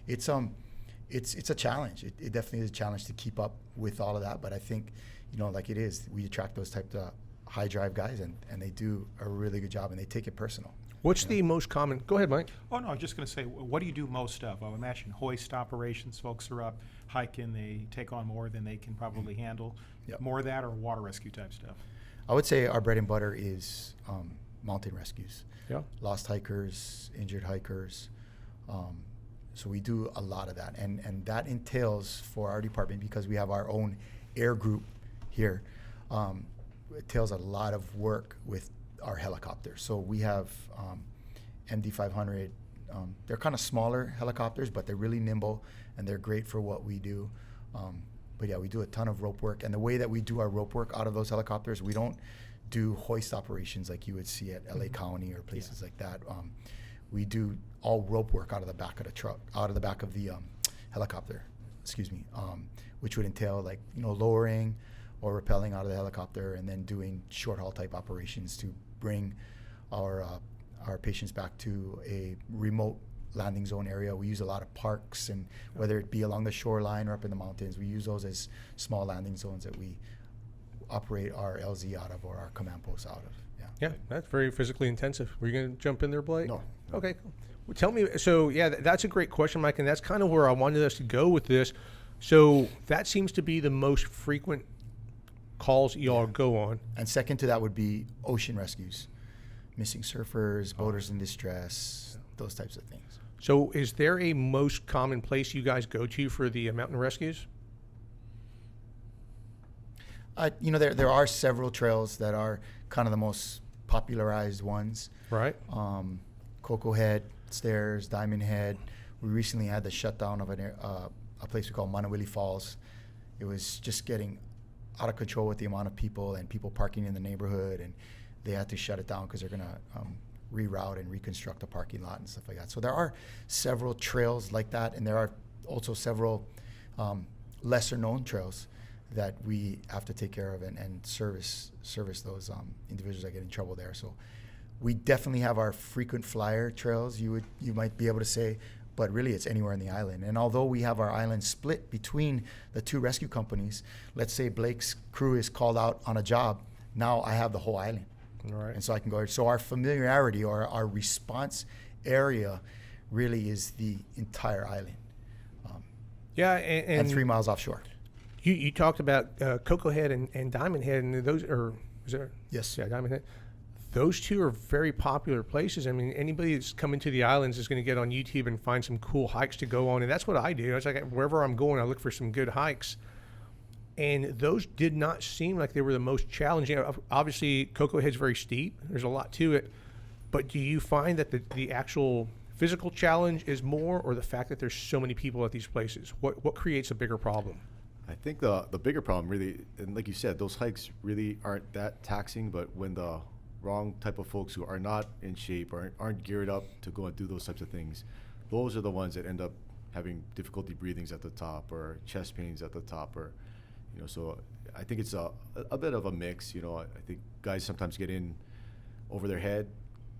it's a challenge. It definitely is a challenge to keep up with all of that. But I think, you know, like it is, we attract those types of high drive guys, and they do a really good job, and they take it personal. What's the most common? Go ahead, Mike. Oh, no, I was just going to say, what do you do most of? I would imagine hoist operations, folks are up hiking, they take on more than they can probably handle. Yep. More of that, or water rescue type stuff? I would say our bread and butter is mountain rescues. Yeah. Lost hikers, injured hikers. So we do a lot of that. And that entails for our department, because we have our own air group here, it entails a lot of work with our helicopters. So we have MD-500. They're kind of smaller helicopters, but they're really nimble, and they're great for what we do. But yeah, we do a ton of rope work. And the way that we do our rope work out of those helicopters, we don't do hoist operations like you would see at LA County or places like that. We do all rope work out of the back of the truck, out of the back of the helicopter, which would entail, like, you know, lowering or rappelling out of the helicopter, and then doing short haul type operations to bring our patients back to a remote landing zone area. We use a lot of parks, and whether it be along the shoreline or up in the mountains, we use those as small landing zones that we operate our LZ out of, or our command posts out of. Yeah, that's very physically intensive. Were you going to jump in there, Blake? No. Okay. Well, tell me, so yeah, that's a great question, Mike, and that's kind of where I wanted us to go with this. So that seems to be the most frequent calls y'all go on. And second to that would be ocean rescues, missing surfers, boaters in distress, those types of things. So is there a most common place you guys go to for the mountain rescues? There are several trails that are kind of the most popularized ones. Right. Cocoa Head, Stairs, Diamond Head. We recently had the shutdown of a place we call Manawili Falls. It was just getting out of control with the amount of people and people parking in the neighborhood, and they had to shut it down because they're going to reroute and reconstruct a parking lot and stuff like that. So there are several trails like that, and there are also several lesser known trails that we have to take care of and service those individuals that get in trouble there. So we definitely have our frequent flyer trails, you might be able to say, but really it's anywhere in the island. And although we have our island split between the two rescue companies, let's say Blake's crew is called out on a job, now I have the whole island. All right. And so I can go. So our familiarity or our response area really is the entire island. Yeah, And 3 miles offshore. You talked about Cocoa Head and Diamond Head, and those are, is there? Yes. Yeah, Diamond Head. Those two are very popular places. I mean, anybody that's coming to the islands is going to get on YouTube and find some cool hikes to go on, and that's what I do. It's like wherever I'm going, I look for some good hikes. And those did not seem like they were the most challenging. Obviously, Cocoa Head's very steep. There's a lot to it. But do you find that the actual physical challenge is more, or the fact that there's so many people at these places? What creates a bigger problem? I think the bigger problem really, and like you said, those hikes really aren't that taxing, but when the wrong type of folks who are not in shape or aren't geared up to go and do those types of things, those are the ones that end up having difficulty breathings at the top or chest pains at the top, or so I think it's a bit of a mix. I think guys sometimes get in over their head,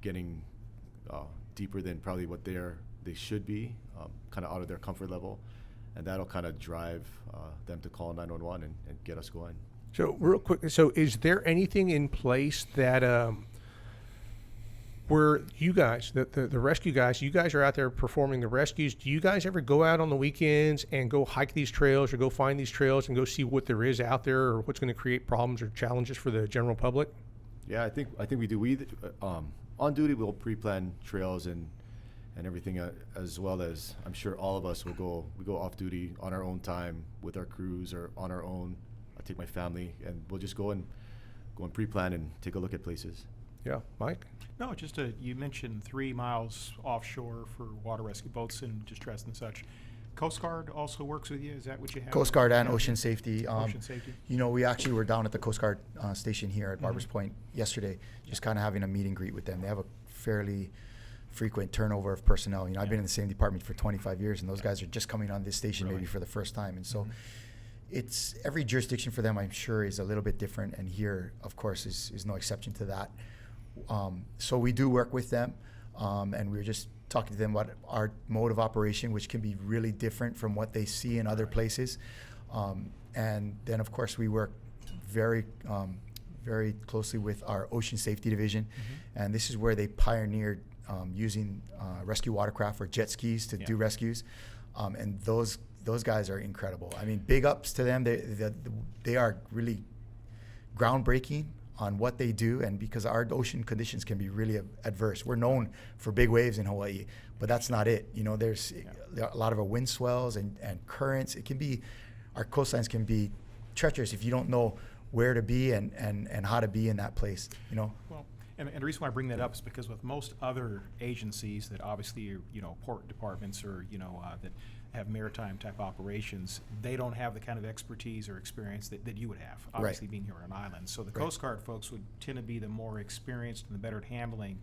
getting deeper than probably what they should be, kind of out of their comfort level, and that'll kind of drive them to call 911 and get us going. So real quick, is there anything in place that where you guys, the rescue guys, you guys are out there performing the rescues, do you guys ever go out on the weekends and go hike these trails or go find these trails and go see what there is out there or what's going to create problems or challenges for the general public? Yeah, I think we do. We on duty we'll pre-plan trails and everything, as well as I'm sure all of us we go off duty on our own time with our crews or on our own. I take my family and we'll just go and pre-plan and take a look at places. Yeah, Mike? No, just you mentioned 3 miles offshore for water rescue boats in distress and such. Coast Guard also works with you. Is that what you have? Coast Guard and Ocean Safety. Ocean Safety. We actually were down at the Coast Guard station here at Barbers Point yesterday, just kind of having a meet and greet with them. They have a fairly frequent turnover of personnel. I've been in the same department for 25 years, and those guys are just coming on this station maybe for the first time. And so it's every jurisdiction for them, I'm sure, is a little bit different, and here, of course, is no exception to that. So we do work with them, and we're just talking to them about our mode of operation, which can be really different from what they see in other places. And then, of course, we work very closely with our Ocean Safety Division, and this is where they pioneered using rescue watercraft or jet skis to do rescues, and those guys are incredible. I mean, big ups to them. They are really groundbreaking on what they do, and because our ocean conditions can be really adverse. We're known for big waves in Hawaii, but that's not it. There's a lot of our wind swells and currents. It can be, our coastlines can be treacherous if you don't know where to be and how to be in that place. Well, and the reason why I bring that up is because with most other agencies that obviously are, port departments or, that have maritime type operations, they don't have the kind of expertise or experience that you would have, obviously being here on an island. So the Coast Guard folks would tend to be the more experienced and the better at handling,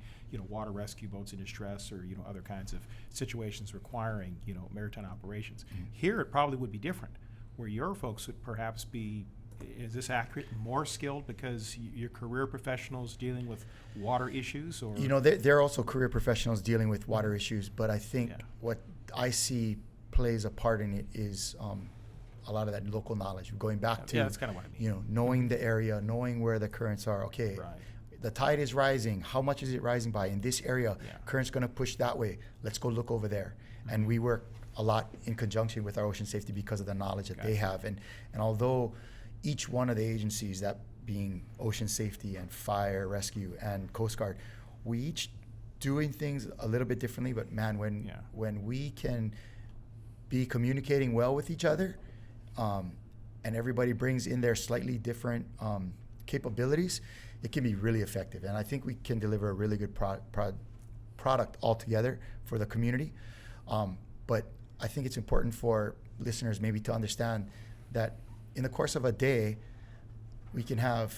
water rescue boats in distress or, other kinds of situations requiring, maritime operations. Here it probably would be different, where your folks would perhaps be, is this accurate, more skilled because you're career professionals dealing with water issues? Or they're also career professionals dealing with water issues, but I think what I see plays a part in it is a lot of that local knowledge. Going back to that's kind of what I mean. Knowing the area, knowing where the currents are. Okay, the tide is rising. How much is it rising by? In this area, current's going to push that way. Let's go look over there. And we work a lot in conjunction with our ocean safety because of the knowledge that they have. And although each one of the agencies, that being ocean safety and fire, rescue, and Coast Guard, we each doing things a little bit differently, but man, when we can be communicating well with each other, and everybody brings in their slightly different capabilities, it can be really effective. And I think we can deliver a really good product altogether for the community. But I think it's important for listeners maybe to understand that in the course of a day, we can have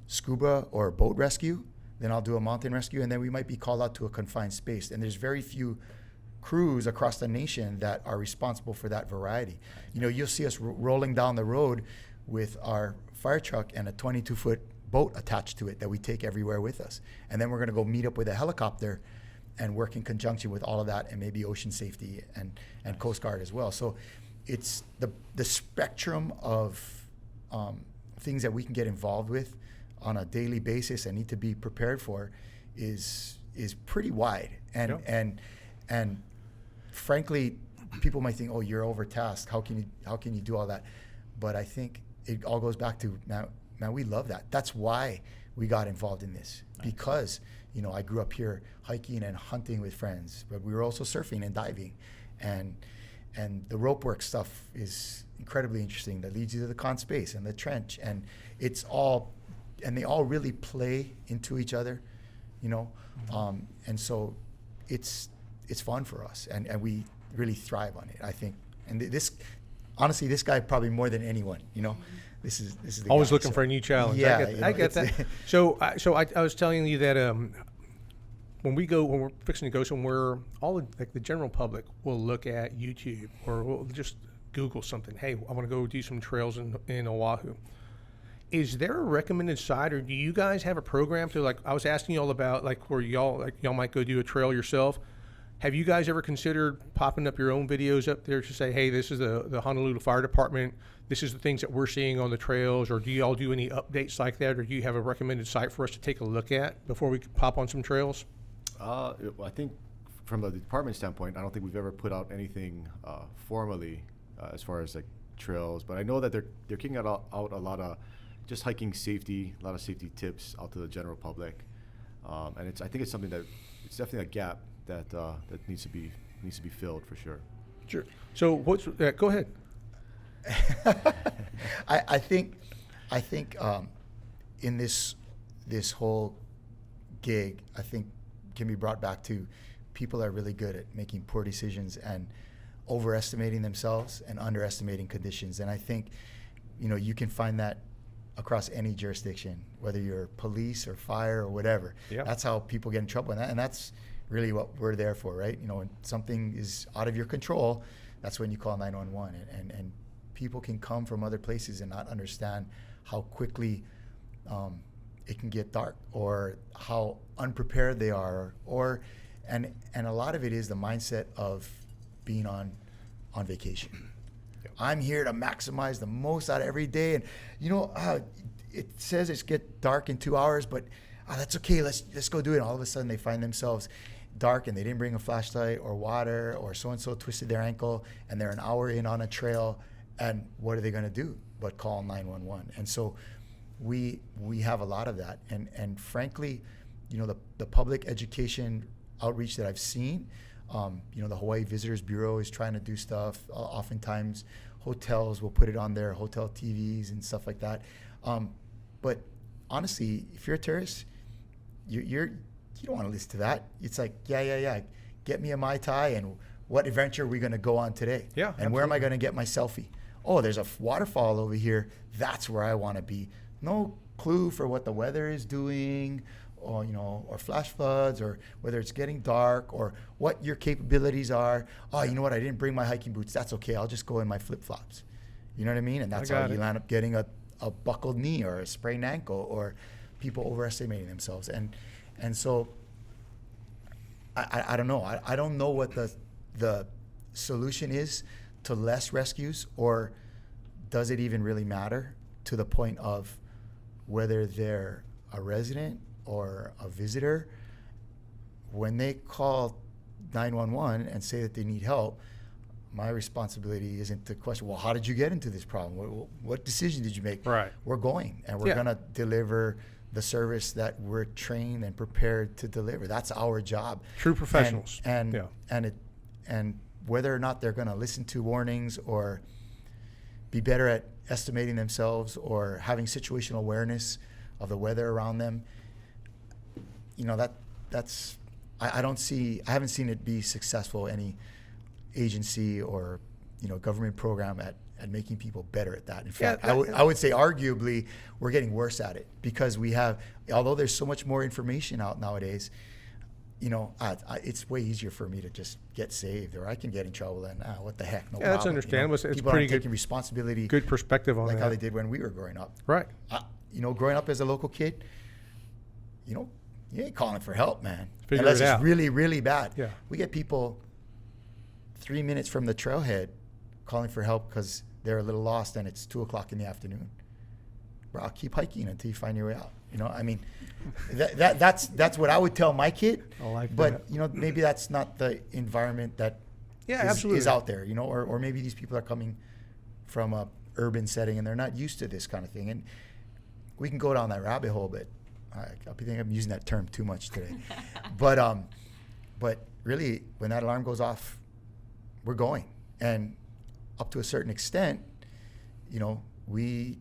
scuba or boat rescue, then I'll do a mountain rescue, and then we might be called out to a confined space. And there's very few crews across the nation that are responsible for that variety. You know, you'll see us rolling down the road with our fire truck and a 22-foot boat attached to it that we take everywhere with us. And then we're gonna go meet up with a helicopter and work in conjunction with all of that, and maybe ocean safety and Coast Guard as well. So it's the spectrum of things that we can get involved with on a daily basis and need to be prepared for is pretty wide. And frankly, people might think, oh, you're overtasked. How can you do all that? But I think it all goes back to, man, we love that. That's why we got involved in this. Nice. Because, you know, I grew up here hiking and hunting with friends, but we were also surfing and diving. And the rope work stuff is incredibly interesting. That leads you to the con space and the trench. And it's all, and they all really play into each other, you know? Mm-hmm. And so it's fun for us, and we really thrive on it, I think. And this, honestly, this guy probably more than anyone, you know. This is the always guy, looking for a new challenge. Yeah, I get that. So I was telling you that when we're fixing to go somewhere, like the general public will look at YouTube or we'll just Google something. Hey, I want to go do some trails in Oahu. Is there a recommended site, or do you guys have a program to, like, I was asking you all about, like, where y'all might go do a trail yourself. Have you guys ever considered popping up your own videos up there to say, hey, this is the Honolulu Fire Department, this is the things that we're seeing on the trails, or do y'all do any updates like that, or do you have a recommended site for us to take a look at before we pop on some trails? I think from the department standpoint, I don't think we've ever put out anything formally as far as like trails, but I know that they're kicking out a lot of just hiking safety, a lot of safety tips out to the general public, and I think it's something that it's definitely a gap that needs to be filled for sure. Sure. So go ahead. I think in this whole gig, I think can be brought back to people are really good at making poor decisions and overestimating themselves and underestimating conditions. And I think, you know, you can find that across any jurisdiction, whether you're police or fire or whatever. Yep. That's how people get in trouble, and that's really what we're there for, right? You know, when something is out of your control, that's when you call 911. And people can come from other places and not understand how quickly it can get dark, or how unprepared they are, and a lot of it is the mindset of being on vacation. Yep. I'm here to maximize the most out of every day, and you know, it says it's get dark in 2 hours, but that's okay. Let's go do it. And all of a sudden, they find themselves dark, and they didn't bring a flashlight or water, or so and so twisted their ankle, and they're an hour in on a trail, and what are they going to do but call 911? And so we have a lot of that, and frankly, you know, the public education outreach that I've seen, you know, the Hawaii Visitors Bureau is trying to do stuff. Oftentimes, hotels will put it on their hotel TVs and stuff like that. But honestly, if you're a tourist, you don't want to listen to that. It's like, yeah. Get me a Mai Tai, and what adventure are we going to go on today? Yeah. And Absolutely. Where am I going to get my selfie? Oh, there's a waterfall over here. That's where I want to be. No clue for what the weather is doing, or, you know, or flash floods, or whether it's getting dark, or what your capabilities are. Oh, you know what? I didn't bring my hiking boots. That's okay. I'll just go in my flip-flops. You know what I mean? And that's how you land up getting a buckled knee or a sprained ankle, or people overestimating themselves. And so I don't know. I don't know what the solution is to less rescues, or does it even really matter to the point of whether they're a resident or a visitor. When they call 911 and say that they need help, my responsibility isn't to question, well, how did you get into this problem? What decision did you make? Right. We're going, and we're Yeah. going to deliver the service that we're trained and prepared to deliver. That's our job. True professionals. And Yeah. and whether or not they're going to listen to warnings or be better at estimating themselves or having situational awareness of the weather around them, you know, that's I haven't seen it be successful, any agency or, you know, government program at making people better at that. In fact, I would say arguably we're getting worse at it, because we have, although there's so much more information out nowadays, you know, it's way easier for me to just get saved, or I can get in trouble and what the heck, no Yeah, that's problem. understandable. You know, It's people pretty aren't good- taking responsibility, Good perspective on like that. how they did when we were growing up. Right. You know, growing up as a local kid, you know, you ain't calling for help, man. Figure Unless it it's out. really, really bad. Yeah. We get people 3 minutes from the trailhead calling for help because they're a little lost and it's 2:00 in the afternoon. Bro, I'll keep hiking until you find your way out. You know, I mean, that's what I would tell my kid. I like but that. you know, maybe that's not the environment that Yeah, is absolutely. out there. You know, or maybe these people are coming from a urban setting and they're not used to this kind of thing. And we can go down that rabbit hole, but I think I'm using that term too much today. But really, when that alarm goes off, we're going. And up to a certain extent, you know, we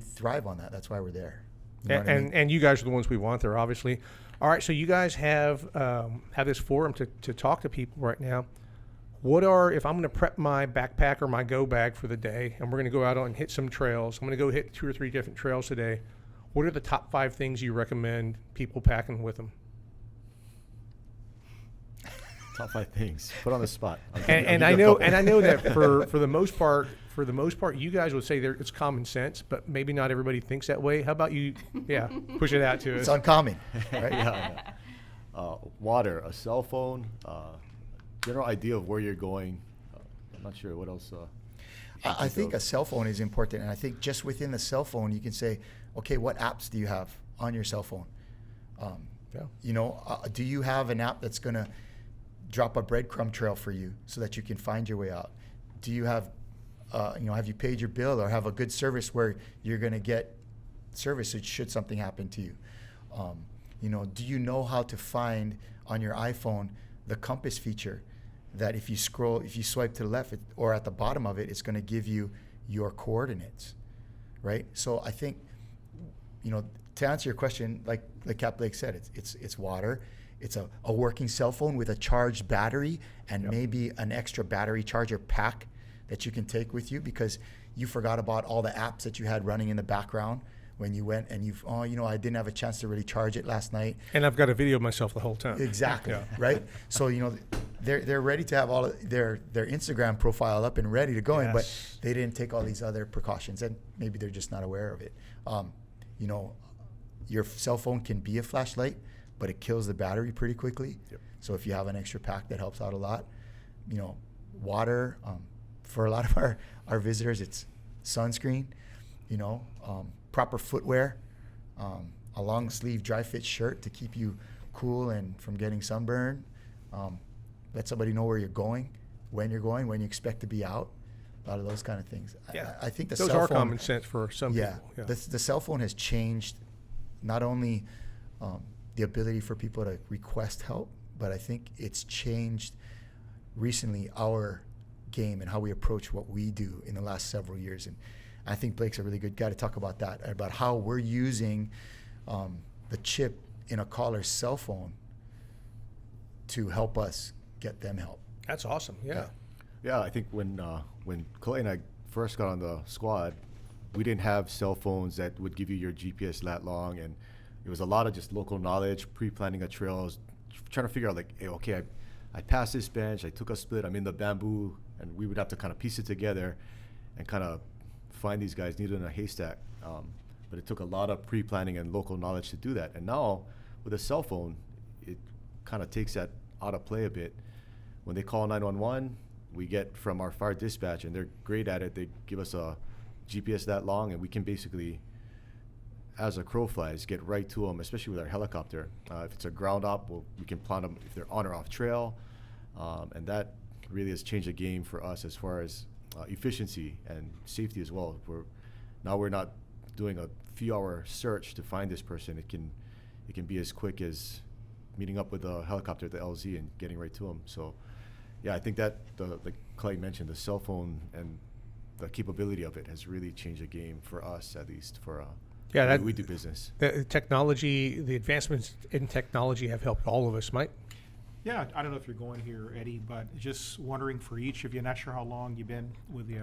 thrive on that. That's why we're there. You know what I mean? And you guys are the ones we want there, obviously. All right, so you guys have this forum to talk to people right now. If I'm going to prep my backpack or my go bag for the day, and we're going to go out and hit some trails, I'm going to go hit 2 or 3 different trails today. What are the top 5 things you recommend people packing with them? Top 5 things. Put on the spot. And I know that for the most part, you guys would say it's common sense, but maybe not everybody thinks that way. How about you? Yeah, push it out to us. It's uncommon, right? Yeah. Water, a cell phone, general idea of where you're going. I'm not sure what else. I think a cell phone is important, and I think just within the cell phone, you can say, okay, what apps do you have on your cell phone? Yeah. You know, do you have an app that's going to drop a breadcrumb trail for you so that you can find your way out? Do you have, have you paid your bill or have a good service where you're going to get service should something happen to you? You know, do you know how to find on your iPhone the compass feature that if you swipe to the left or at the bottom of it, it's going to give you your coordinates, right? So I think, you know, to answer your question, like Cap Blake said, it's water. It's a working cell phone with a charged battery and maybe an extra battery charger pack that you can take with you because you forgot about all the apps that you had running in the background when you went and I didn't have a chance to really charge it last night. And I've got a video of myself the whole time. Exactly, Yeah. right? So, you know, they're ready to have all of their Instagram profile up and ready to go, Yes. but they didn't take all these other precautions, and maybe they're just not aware of it. You know, your cell phone can be a flashlight, but it kills the battery pretty quickly. Yep. So if you have an extra pack, that helps out a lot. You know, water, for a lot of our visitors, it's sunscreen, you know, proper footwear, a long sleeve dry fit shirt to keep you cool and from getting sunburn. Let somebody know where you're going, when you expect to be out, a lot of those kind of things. Yeah. I think Those cell are phone, common sense for some yeah, people. Yeah. the cell phone has changed not only the ability for people to request help, but I think it's changed recently our game and how we approach what we do in the last several years. And I think Blake's a really good guy to talk about that, about how we're using the chip in a caller's cell phone to help us get them help. That's awesome. Yeah. Yeah, I think when Kalai and I first got on the squad, we didn't have cell phones that would give you your GPS lat long, and it was a lot of just local knowledge, pre-planning a trails, trying to figure out like, hey, okay, I passed this bench, I took a split, I'm in the bamboo, and we would have to kind of piece it together and kind of find these guys needle in a haystack. But it took a lot of pre-planning and local knowledge to do that. And now with a cell phone, it kind of takes that out of play a bit. When they call 911, we get from our fire dispatch, and they're great at it. They give us a GPS that long, and we can basically, as a crow flies, get right to them, especially with our helicopter. If it's a ground op, we can plan them if they're on or off trail. And that really has changed the game for us as far as efficiency and safety as well. We're not doing a few hour search to find this person. It can be as quick as meeting up with a helicopter at the LZ and getting right to them. So yeah, I think that like Kalai mentioned, the cell phone and the capability of it has really changed the game for us, at least for we do business. The technology, the advancements in technology have helped all of us, Mike. Yeah, I don't know if you're going here, Eddie, but just wondering for each of you, not sure how long you've been with the,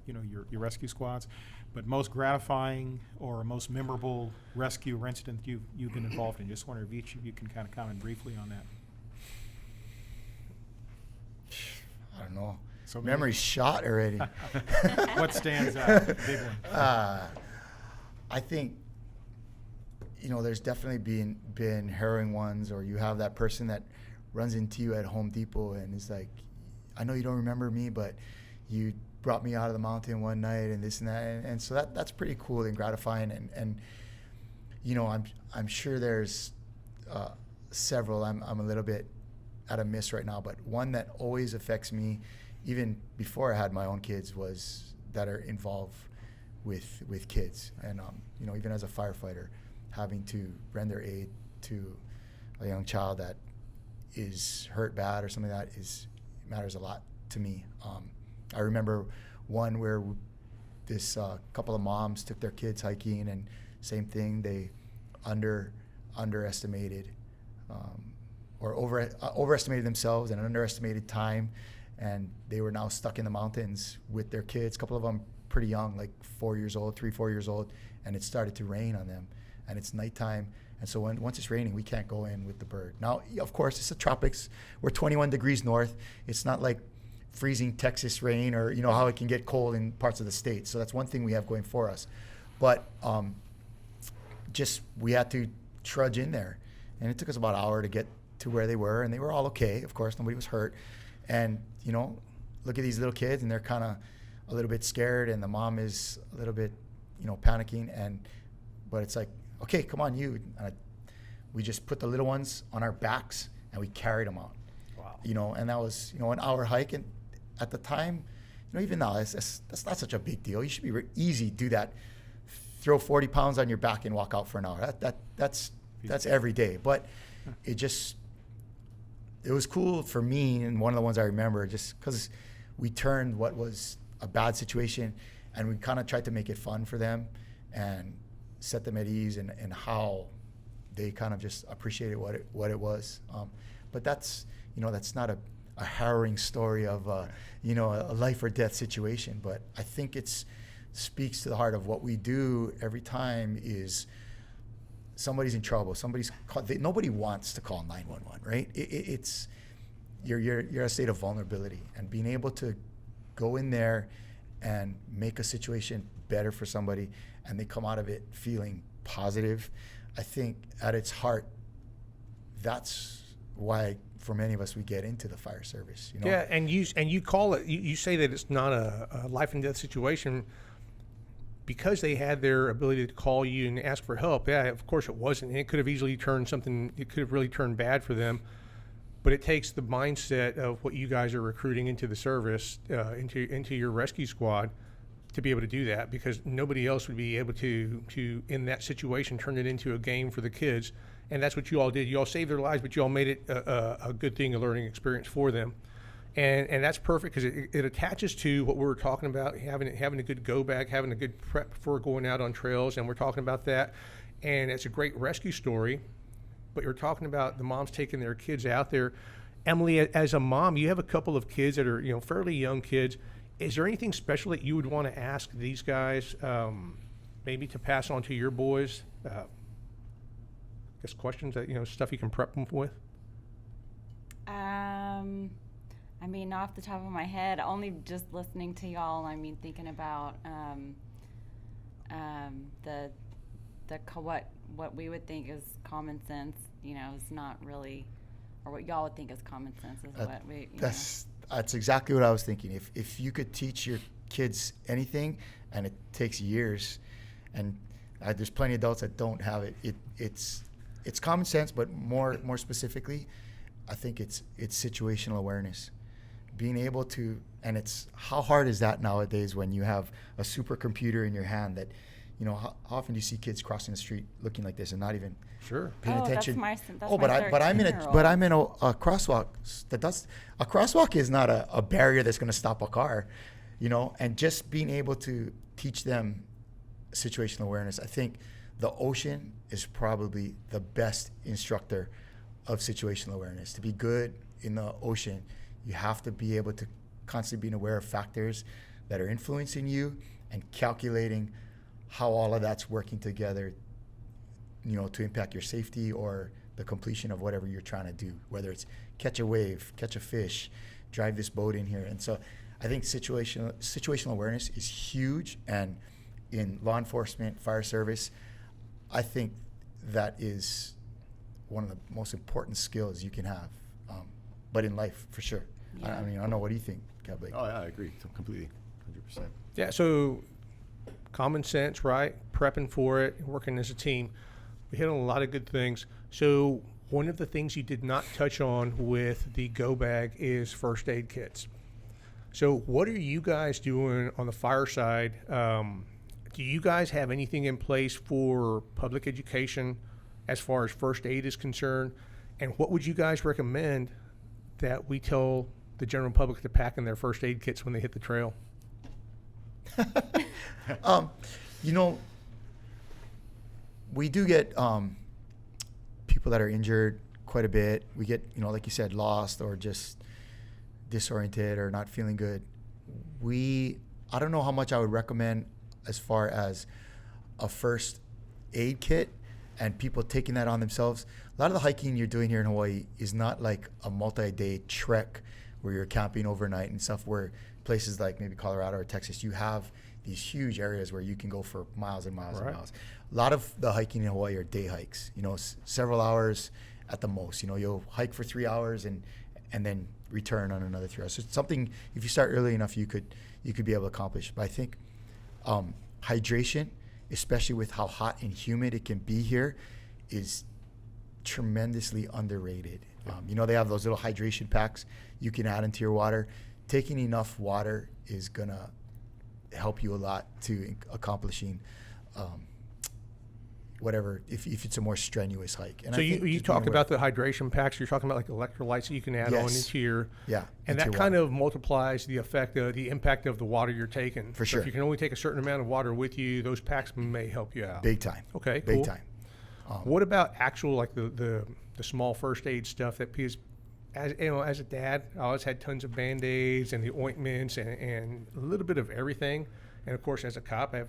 your rescue squads, but most gratifying or most memorable rescue or incident you've been involved in. Just wonder if each of you can kind of comment briefly on that. I don't know. So Memory's shot already. What stands out? Big one. I think, there's definitely been harrowing ones, or you have that person that runs into you at Home Depot and is like, I know you don't remember me, but you brought me out of the mountain one night and this and that. And so that's pretty cool and gratifying. And I'm sure there's several. I'm a little bit at a miss right now, but one that always affects me, even before I had my own kids, was that are involved with kids. And, even as a firefighter, having to render aid to a young child that is hurt bad or something like that matters a lot to me. I remember one where this couple of moms took their kids hiking, and same thing, they underestimated or overestimated themselves and underestimated time, and they were now stuck in the mountains with their kids, a couple of them pretty young, like 4 years old, 3-4 years old, and it started to rain on them, and it's nighttime. And so once it's raining, we can't go in with the bird. Now, of course, it's the tropics. We're 21 degrees north. It's not like freezing Texas rain, or how it can get cold in parts of the state. So that's one thing we have going for us. But we had to trudge in there, and it took us about an hour to get to where they were, and they were all okay. Of course, nobody was hurt. And look at these little kids, and they're kind of a little bit scared, and the mom is a little bit panicking, but it's like, okay, come on, you. And we just put the little ones on our backs, and we carried them out. Wow. And that was, an hour hike. And at the time, even now, that's not such a big deal. You should be easy, do that. Throw 40 pounds on your back and walk out for an hour. That's every day. But it was cool for me, and one of the ones I remember, just because we turned what was a bad situation, and we kind of tried to make it fun for them and set them at ease, and how they kind of just appreciated what it was. But that's not a harrowing story of a life or death situation. But I think it speaks to the heart of what we do every time. Is somebody's in trouble, nobody wants to call 911, right? It's you're in a state of vulnerability, and being able to go in there and make a situation better for somebody, and they come out of it feeling positive. I think at its heart, that's why for many of us we get into the fire service. Yeah, and you call it. You say that it's not a life and death situation because they had their ability to call you and ask for help. Yeah, of course it wasn't. It could have easily turned something. It could have really turned bad for them. But it takes the mindset of what you guys are recruiting into the service, into your rescue squad, to be able to do that, because nobody else would be able to in that situation turn it into a game for the kids. And that's what you all did. You all saved their lives, but you all made it a good thing, a learning experience for them. And that's perfect, because it attaches to what we were talking about, having a good go back, having a good prep before going out on trails, and we're talking about that. And it's a great rescue story. But you're talking about the moms taking their kids out there. Emily, as a mom, you have a couple of kids that are fairly young kids. Is there anything special that you would want to ask these guys, maybe to pass on to your boys? Guess questions that stuff you can prep them with. Off the top of my head, only just listening to y'all, thinking about what we would think is common sense, is not really, or what y'all would think is common sense is what we. That's exactly what I was thinking. If you could teach your kids anything, and it takes years, and there's plenty of adults that don't have it. It's common sense, but more specifically, I think it's situational awareness. Being able to, and it's, how hard is that nowadays when you have a supercomputer in your hand that, you know, how often do you see kids crossing the street looking like this and not even Sure. paying attention? That's but I'm in a 13-year-old. crosswalk a crosswalk is not a barrier that's going to stop a car, you know. And just being able to teach them situational awareness, I think the ocean is probably the best instructor of situational awareness. To be good in the ocean, you have to be able to constantly being aware of factors that are influencing you and calculating how all of that's working together, you know, to impact your safety or the completion of whatever you're trying to do, whether it's catch a wave, catch a fish, drive this boat in here. And so I think situational awareness is huge. And in law enforcement, fire service, I think that is one of the most important skills you can have, but in life, for sure. Yeah. I mean, I don't know, what do you think, Blake? Oh, yeah, I agree completely, 100%. Yeah, so common sense, right? Prepping for it, working as a team. We hit on a lot of good things. So one of the things you did not touch on with the go bag is first aid kits. So what are you guys doing on the fire side? Do you guys have anything in place for public education as far as first aid is concerned? And what would you guys recommend that we tell the general public to pack in their first aid kits when they hit the trail? You know, we do get people that are injured quite a bit. We get, you know, like you said, lost or just disoriented or not feeling good. I don't know how much I would recommend as far as a first aid kit and people taking that on themselves. A lot of the hiking you're doing here in Hawaii is not like a multi-day trek where you're camping overnight and stuff, where places like maybe Colorado or Texas, you have these huge areas where you can go for miles and miles and miles. A lot of the hiking in Hawaii are day hikes, you know, several hours at the most. You know, you'll hike for 3 hours and then return on another 3 hours. So it's something, if you start early enough, you could be able to accomplish. But I think hydration, especially with how hot and humid it can be here, is tremendously underrated. You know, they have those little hydration packs you can add into your water. Taking enough water is gonna help you a lot to accomplishing whatever, if it's a more strenuous hike. And so I think you just talk being about the hydration packs. You're talking about like electrolytes that you can add on into your, yeah, and into that your kind water. of multiplies the effect of the impact of the water you're taking. For So sure. if you can only take a certain amount of water with you, those packs may help you out. Big time. Okay, Big cool. time. What about actual like the small first aid stuff that, because as you know, as a dad, I always had tons of Band-Aids and the ointments and a little bit of everything. And of course, as a cop, I have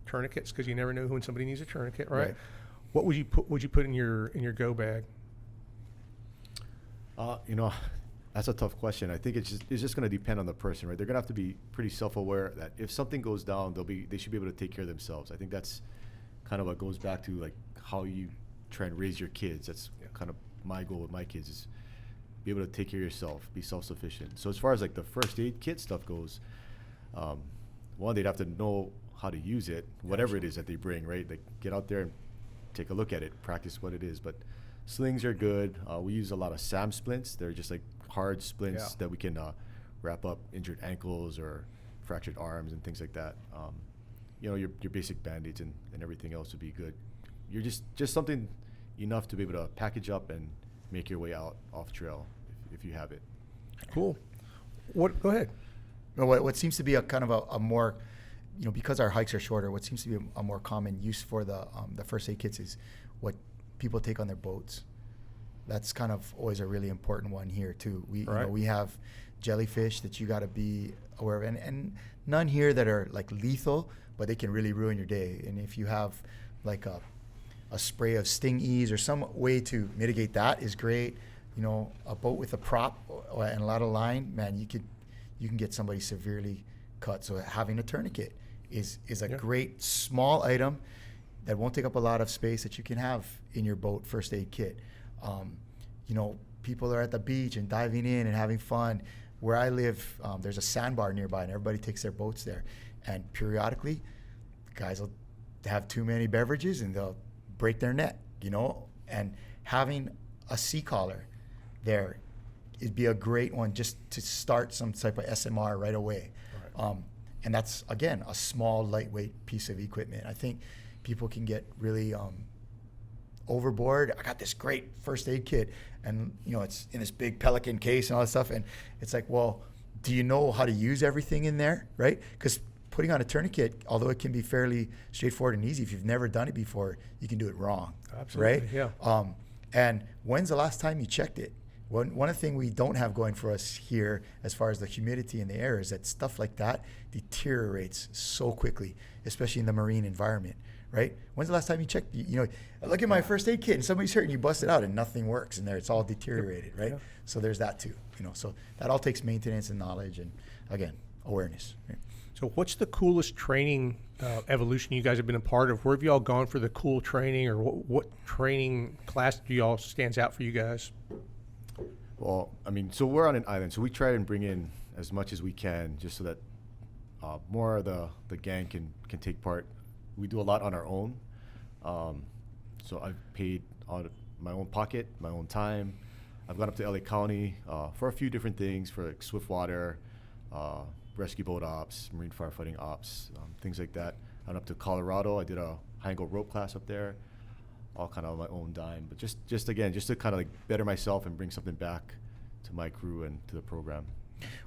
tourniquets because you never know when somebody needs a tourniquet, right? What would you put in your go bag? You know, that's a tough question. I think it's just going to depend on the person, right? They're going to have to be pretty self-aware that if something goes down, they should be able to take care of themselves. I think that's kind of what goes back to like how you try and raise your kids. That's kind of my goal with my kids, is be able to take care of yourself, be self-sufficient. So as far as like the first aid kit stuff goes, one, they'd have to know how to use it, whatever it is that they bring, right? Like get out there and take a look at it, practice what it is. But slings are good. We use a lot of SAM splints. They're just like hard splints that we can wrap up injured ankles or fractured arms and things like that. You know, your basic Band-Aids and everything else would be good. You're just something enough to be able to package up and make your way out off trail if you have it. Cool. Go ahead. What seems to be a kind of a more, you know, because our hikes are shorter, what seems to be a more common use for the first aid kits is what people take on their boats. That's kind of always a really important one here too. You know, we have jellyfish that you got to be aware of, and none here that are like lethal, but they can really ruin your day. And if you have like a spray of sting ease or some way to mitigate that is great. You know, a boat with a prop and a lot of line, man, you can get somebody severely cut. So having a tourniquet is a great small item that won't take up a lot of space that you can have in your boat first aid kit. You know, people are at the beach and diving in and having fun. Where I live, there's a sandbar nearby, and everybody takes their boats there. And periodically, guys will have too many beverages and they'll break their net, you know. And having a sea collar there, it'd be a great one just to start some type of SMR right away. Right. And that's, again, a small, lightweight piece of equipment. I think people can get really overboard. I got this great first aid kit, and it's in this big Pelican case and all that stuff. And it's like, well, do you know how to use everything in there, right? Because putting on a tourniquet, although it can be fairly straightforward and easy, if you've never done it before, you can do it wrong. Absolutely, right? yeah. And when's the last time you checked it? One of the things we don't have going for us here as far as the humidity in the air is that stuff like that deteriorates so quickly, especially in the marine environment, right? When's the last time you checked? Look at my first aid kit and somebody's hurt and you bust it out and nothing works in there. It's all deteriorated, right? Yeah. So there's that too. So that all takes maintenance and knowledge and, again, awareness. Right? So what's the coolest training evolution you guys have been a part of? Where have you all gone for the cool training, or what training class do y'all stands out for you guys? Well, so we're on an island, so we try and bring in as much as we can just so that more of the gang can take part. We do a lot on our own. So I've paid out of my own pocket, my own time. I've gone up to LA County for a few different things, for like swift water, rescue boat ops, marine firefighting ops, things like that. I went up to Colorado. I did a high angle rope class up there, all kind of on my own dime. But just to kind of like better myself and bring something back to my crew and to the program.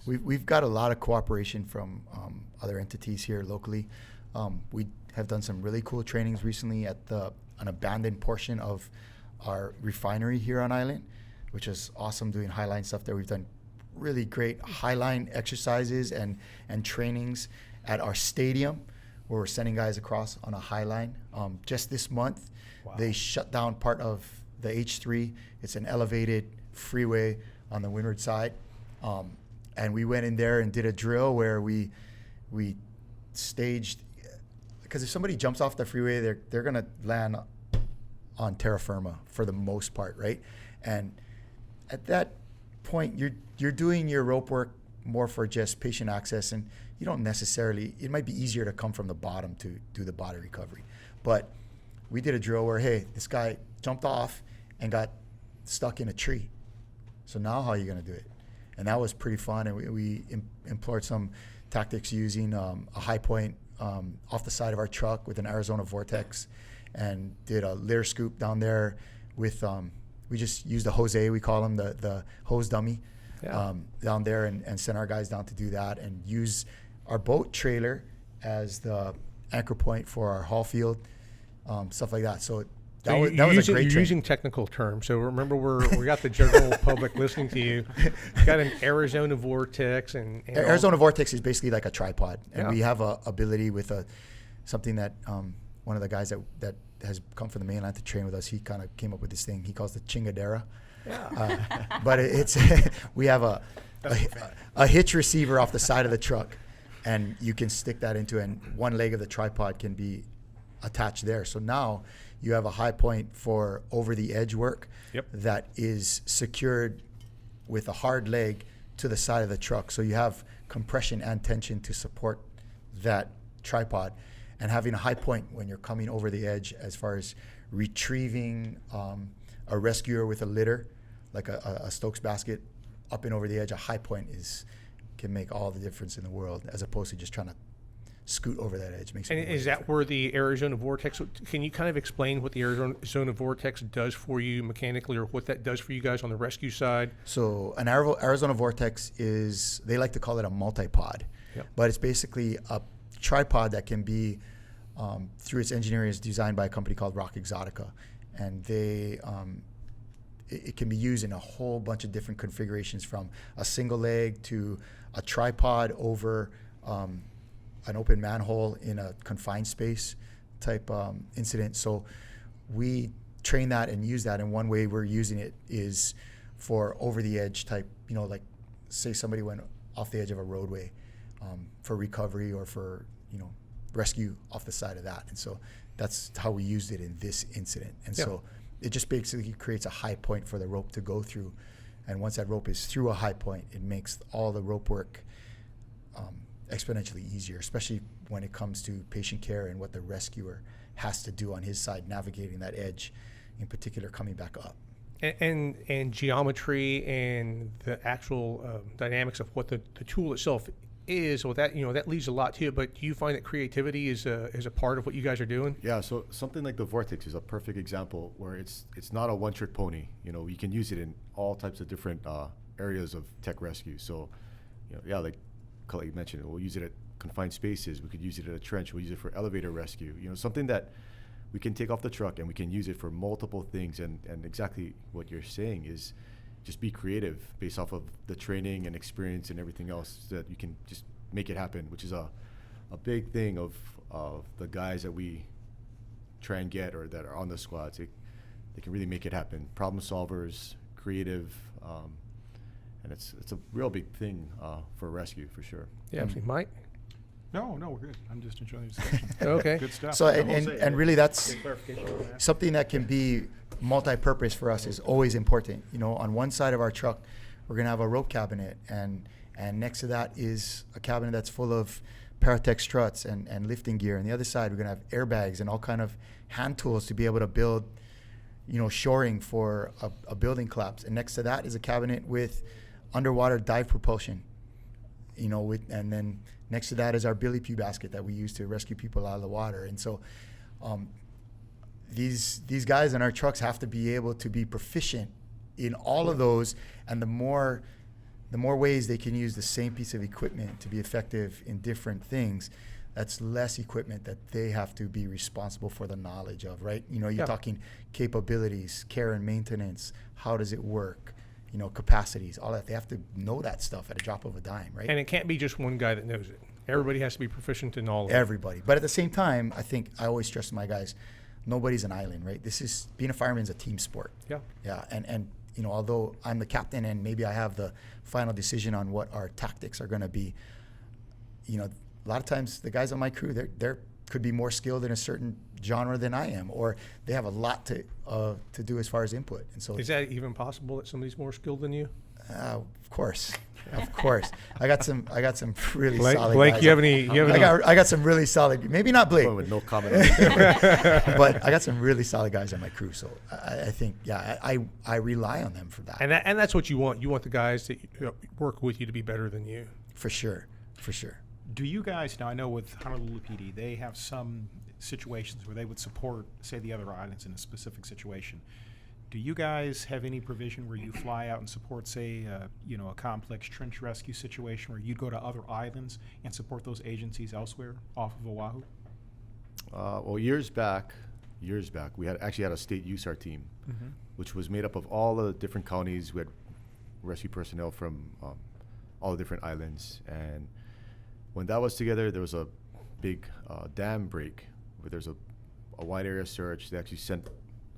We've got a lot of cooperation from other entities here locally. We have done some really cool trainings recently at an abandoned portion of our refinery here on island, which is awesome, doing highline stuff there. We've done really great highline exercises and trainings at our stadium, where we're sending guys across on a highline. Just this month, Wow. They shut down part of the H3. It's an elevated freeway on the windward side. And we went in there and did a drill where we staged, because if somebody jumps off the freeway, they're going to land on terra firma for the most part, right? And at that point, you're doing your rope work more for just patient access, and you don't necessarily, it might be easier to come from the bottom to do the body recovery. But we did a drill where, hey, this guy jumped off and got stuck in a tree. So now how are you going to do it? And that was pretty fun, and we employed some tactics using a high point off the side of our truck with an Arizona Vortex, and did a litter scoop down there with, we just used a Jose, we call him the hose dummy, down there, and sent our guys down to do that, and use our boat trailer as the anchor point for our haul field, stuff like that. So that was a great You're using technical terms. So remember, we got the general public listening to you. You got an Arizona Vortex and Arizona Vortex is basically like a tripod, and Yeah. we have a ability with something that one of the guys that has come from the mainland to train with us, he kind of came up with this thing he calls the chingadera. Yeah. But it's we have a hitch receiver off the side of the truck, and you can stick that into, and one leg of the tripod can be attached there. So now you have a high point for over the edge work. Yep. That is secured with a hard leg to the side of the truck. So you have compression and tension to support that tripod, and having a high point when you're coming over the edge as far as retrieving a rescuer with a litter, like a Stokes basket, up and over the edge. A high point can make all the difference in the world, as opposed to just trying to scoot over that edge. Makes it And more is that where the Arizona Vortex, can you kind of explain what the Arizona Vortex does for you mechanically, or what that does for you guys on the rescue side? So an Arizona Vortex they like to call it a multi-pod, Yep. but it's basically a tripod that can be, through its engineering, is designed by a company called Rock Exotica, and it can be used in a whole bunch of different configurations, from a single leg to a tripod over an open manhole in a confined space type incident. So we train that and use that, and one way we're using it is for over the edge type, like say somebody went off the edge of a roadway, for recovery or for, rescue off the side of that. And so that's how we used it in this incident. And Yeah. so it just basically creates a high point for the rope to go through. And once that rope is through a high point, it makes all the rope work exponentially easier, especially when it comes to patient care and what the rescuer has to do on his side, navigating that edge, in particular coming back up. and geometry and the actual dynamics of what the tool itself is, well, that that leads a lot to it. But do you find that creativity is a part of what you guys are doing? Yeah, so something like the Vortex is a perfect example where it's not a one-trick pony. You can use it in all types of different areas of tech rescue. So, yeah, like Kalai mentioned, we'll use it at confined spaces. We could use it at a trench. We'll use it for elevator rescue. Something that we can take off the truck and we can use it for multiple things. And exactly what you're saying is just be creative based off of the training and experience and everything else that you can just make it happen, which is a big thing of the guys that we try and get or that are on the squads. They can really make it happen. Problem solvers, creative, and it's a real big thing for rescue for sure. Yeah, absolutely. Mike? No, we're good. I'm just enjoying the discussion. Okay. Good stuff. So and really that's Good clarification on that. something that can be multi-purpose for us is always important. On one side of our truck, we're gonna have a rope cabinet, and next to that is a cabinet that's full of Paratech struts and lifting gear. And the other side, we're gonna have airbags and all kind of hand tools to be able to build, shoring for a building collapse. And next to that is a cabinet with underwater dive propulsion. And then next to that is our billy pea basket that we use to rescue people out of the water. And so these guys in our trucks have to be able to be proficient in all of those, and the more ways they can use the same piece of equipment to be effective in different things, that's less equipment that they have to be responsible for the knowledge of, right? You're talking capabilities, care and maintenance, how does it work, capacities, all that. They have to know that stuff at a drop of a dime, right? And it can't be just one guy that knows it. Everybody has to be proficient in all of it. Everybody. But at the same time, I think I always stress to my guys, nobody's an island, right? Being a fireman is a team sport. Yeah. Yeah, and although I'm the captain and maybe I have the final decision on what our tactics are going to be, a lot of times the guys on my crew, they're could be more skilled in a certain genre than I am, or they have a lot to do as far as input. And so, is that even possible that somebody's more skilled than you? of course. I got some really Blake, solid Blake, guys. you have any? I got some really solid. Maybe not Blake, With no comment on it. but I got some really solid guys on my crew. So I think, I rely on them for that. And that's what you want. You want the guys that work with you to be better than you. For sure. Do you guys, now I know with Honolulu PD, they have some situations where they would support, say, the other islands in a specific situation. Do you guys have any provision where you fly out and support, say, a complex trench rescue situation where you'd go to other islands and support those agencies elsewhere off of Oahu? Well, years back, we actually had a state USAR team, which was made up of all the different counties. We had rescue personnel from all the different islands. And when that was together, there was a big dam break where there's a wide area search. They actually sent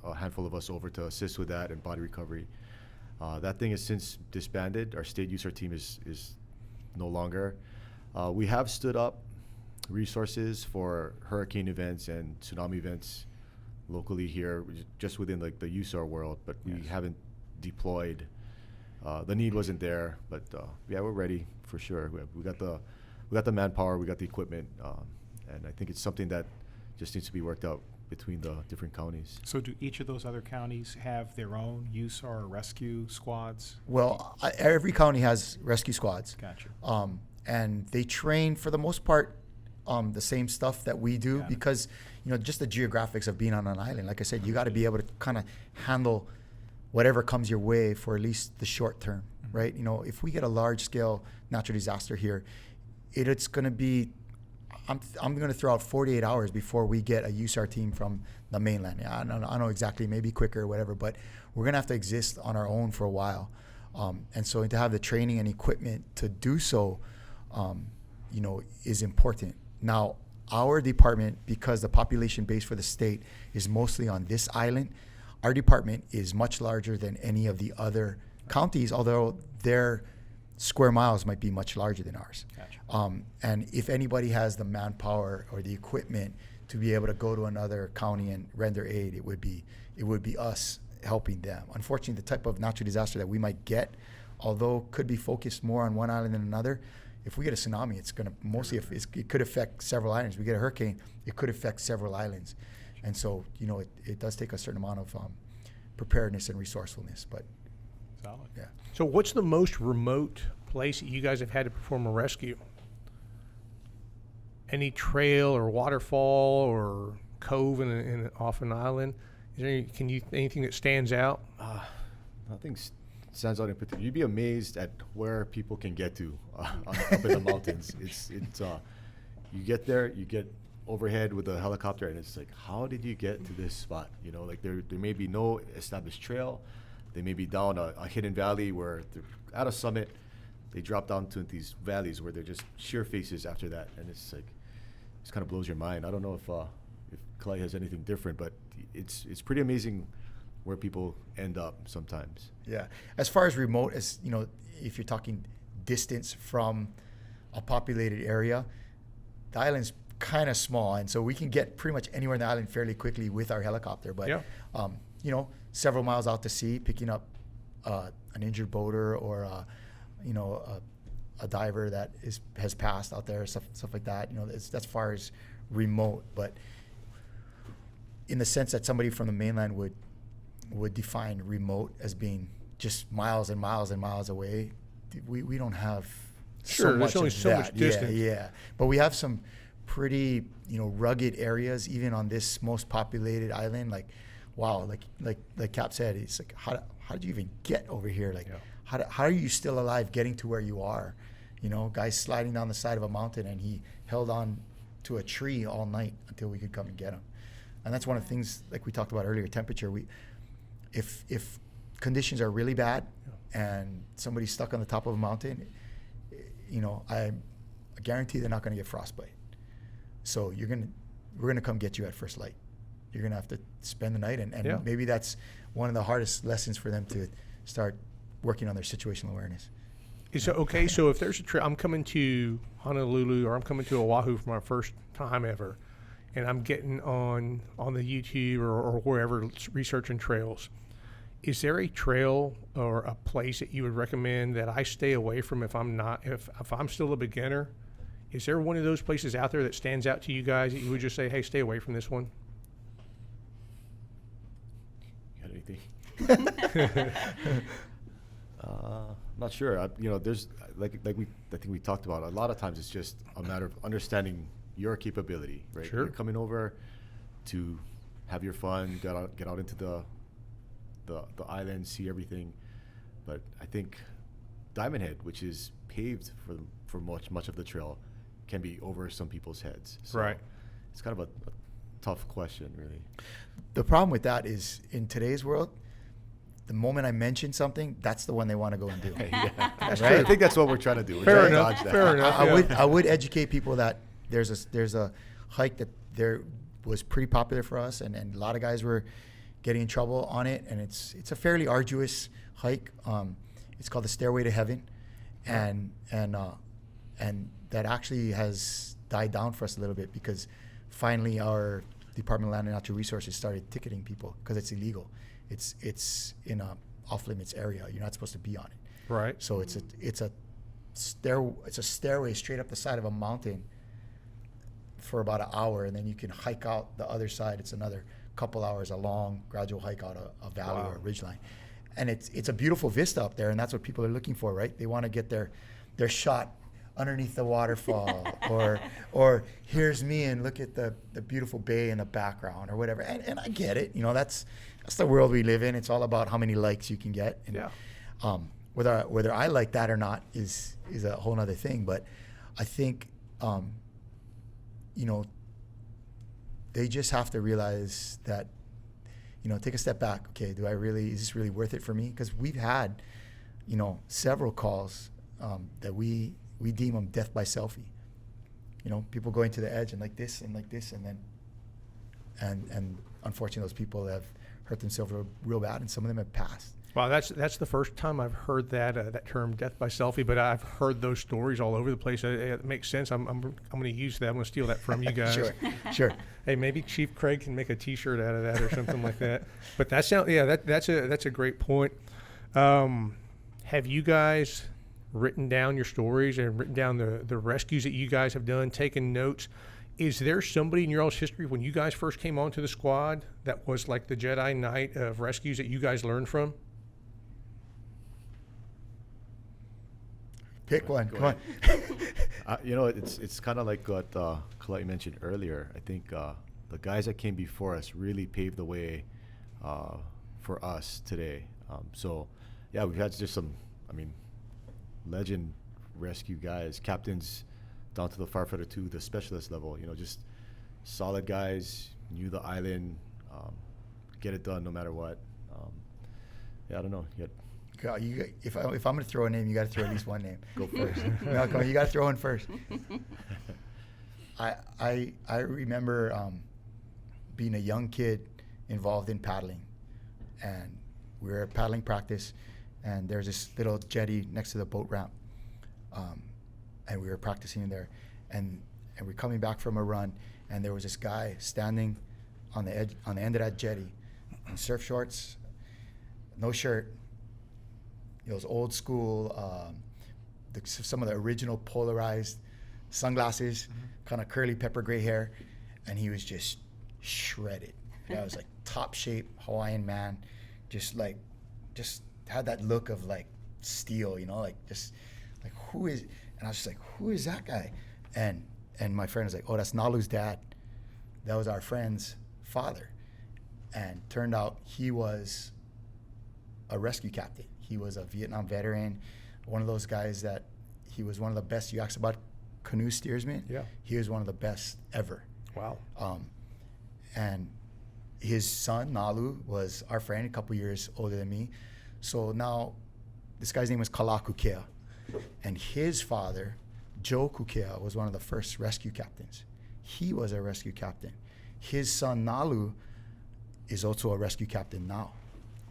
a handful of us over to assist with that and body recovery. That thing has since disbanded. Our state USAR team is no longer. We have stood up resources for hurricane events and tsunami events locally here, just within like the USAR world, but we haven't deployed. The need wasn't there, but we're ready for sure. We got the manpower, we got the equipment, and I think it's something that just needs to be worked out between the different counties. So do each of those other counties have their own USAR rescue squads? Well, every county has rescue squads. Gotcha. And they train for the most part the same stuff that we do, Got it. because just the geographics of being on an island. Like I said, you got to be able to kind of handle whatever comes your way for at least the short term, right? If we get a large scale natural disaster here, it's going to be, I'm going to throw out 48 hours before we get a USAR team from the mainland. I know exactly, maybe quicker or whatever, but we're going to have to exist on our own for a while. And so to have the training and equipment to do so, is important. Now, our department, because the population base for the state is mostly on this island, our department is much larger than any of the other counties, although their square miles might be much larger than ours. Gotcha. And if anybody has the manpower or the equipment to be able to go to another county and render aid, it would be us helping them. Unfortunately, the type of natural disaster that we might get, although could be focused more on one island than another, if we get a tsunami, it's going to mostly, it could affect several islands. We get a hurricane, it could affect several islands. And so, it does take a certain amount of preparedness and resourcefulness. But Solid. yeah. So what's the most remote place that you guys have had to perform a rescue? Any trail or waterfall or cove off an island? Is there anything that stands out? Nothing stands out in particular. You'd be amazed at where people can get to up in the mountains. It's you get there, you get overhead with a helicopter, and it's like, how did you get to this spot? You know, like there may be no established trail. They may be down a hidden valley where they're at a summit. They drop down to these valleys where they're just sheer faces after that, and it's like, it kind of blows your mind. I don't know if Kalai has anything different, but it's pretty amazing where people end up sometimes. Yeah. As far as remote, as you know, if you're talking distance from a populated area, the island's kind of small, and so we can get pretty much anywhere in the island fairly quickly with our helicopter. But Yeah. you know, several miles out to sea, picking up an injured boater or a diver that has passed out there, stuff like that. You know, that's as far as remote. But in the sense that somebody from the mainland would define remote as being just miles and miles and miles away, we don't have Sure, so there's much only of so that. much distance. Yeah. But we have some pretty, rugged areas even on this most populated island. Like, wow, like Cap said, it's like, how did you even get over here? Like, Yeah. how are you still alive getting to where you are? You know, guys sliding down the side of a mountain, and he held on to a tree all night until we could come and get him. And that's one of the things, like we talked about earlier, temperature. If conditions are really bad and somebody's stuck on the top of a mountain, I guarantee they're not going to get frostbite. So we're gonna come get you at first light. You're gonna have to spend the night, and Yeah. maybe that's one of the hardest lessons for them to start working on their situational awareness. Is it okay? So if there's a trip, I'm coming to Honolulu or I'm coming to Oahu for my first time ever, and I'm getting on the YouTube or wherever researching trails. Is there a trail or a place that you would recommend that I stay away from if I'm still a beginner? Is there one of those places out there that stands out to you guys that you would just say, hey, stay away from this one? You got anything? Not sure. There's I think we talked about, a lot of times it's just a matter of understanding your capability, right? Sure. You're coming over to have your fun, get out into the island, see everything. But I think Diamond Head, which is paved for much of the trail, can be over some people's heads. So Right. It's kind of a tough question, really. The problem with that is, in today's world, the moment I mention something, that's the one they want to go and do. Yeah. Right? I think that's what we're trying to do. We're Fair trying to enough. dodge that. Fair enough. I would educate people that there's a hike that there was pretty popular for us, and a lot of guys were getting in trouble on it, and it's a fairly arduous hike. It's called the Stairway to Heaven, and that actually has died down for us a little bit because finally our Department of Land and Natural Resources started ticketing people because it's illegal. It's in a off limits area. You're not supposed to be on it. Right. So it's a stairway straight up the side of a mountain for about an hour, and then you can hike out the other side. It's another couple hours, a long gradual hike out a valley Wow. or a ridgeline. And it's a beautiful vista up there, and that's what people are looking for, right? They want to get their shot underneath the waterfall or here's me and look at the beautiful bay in the background or whatever. And I get it. That's the world we live in. It's all about how many likes you can get. And, Yeah. whether I like that or not is a whole nother thing. But I think, they just have to realize that, take a step back. Okay, is this really worth it for me? Because we've had, several calls that we deem them death by selfie. People going to the edge and like this, and then, and unfortunately those people have hurt themselves real bad, and some of them have passed. Wow, that's the first time I've heard that term, death by selfie. But I've heard those stories all over the place. It makes sense. I'm going to use that. I'm going to steal that from you guys. Sure. Hey, maybe Chief Craig can make a T-shirt out of that or something like that. But that's a great point. Have you guys written down your stories and written down the rescues that you guys have done, taken notes? Is there somebody in your all's history when you guys first came onto the squad that was like the Jedi Knight of rescues that you guys learned from? Pick one. Go Come on. It's kind of like what Kalai mentioned earlier. I think the guys that came before us really paved the way for us today. So, yeah, we've had just some, legend rescue guys, captains down to the firefighter 2, the specialist level, just solid guys, knew the island, get it done no matter what. I don't know. God, if I'm going to throw a name, you got to throw at least one name. Go first. No, come on, you got to throw one first. I remember being a young kid involved in paddling, and we were at paddling practice, and there's this little jetty next to the boat ramp, and we were practicing in there, and we're coming back from a run, and there was this guy standing on the end of that jetty, in surf shorts, no shirt. Those old school, some of the original polarized sunglasses, kind of curly pepper gray hair, and he was just shredded. I was like top shape Hawaiian man, just had that look of like steel, who is? And I was just like, who is that guy? And my friend was like, oh, that's Nalu's dad. That was our friend's father, and turned out he was a rescue captain. He was a Vietnam veteran, one of those guys that he was one of the best. You asked about canoe steersmen. Yeah. He was one of the best ever. Wow. And his son, Nalu, was our friend, a couple years older than me. So now this guy's name was Kala Kukea. And his father, Joe Kukea, was one of the first rescue captains. He was a rescue captain. His son, Nalu, is also a rescue captain now.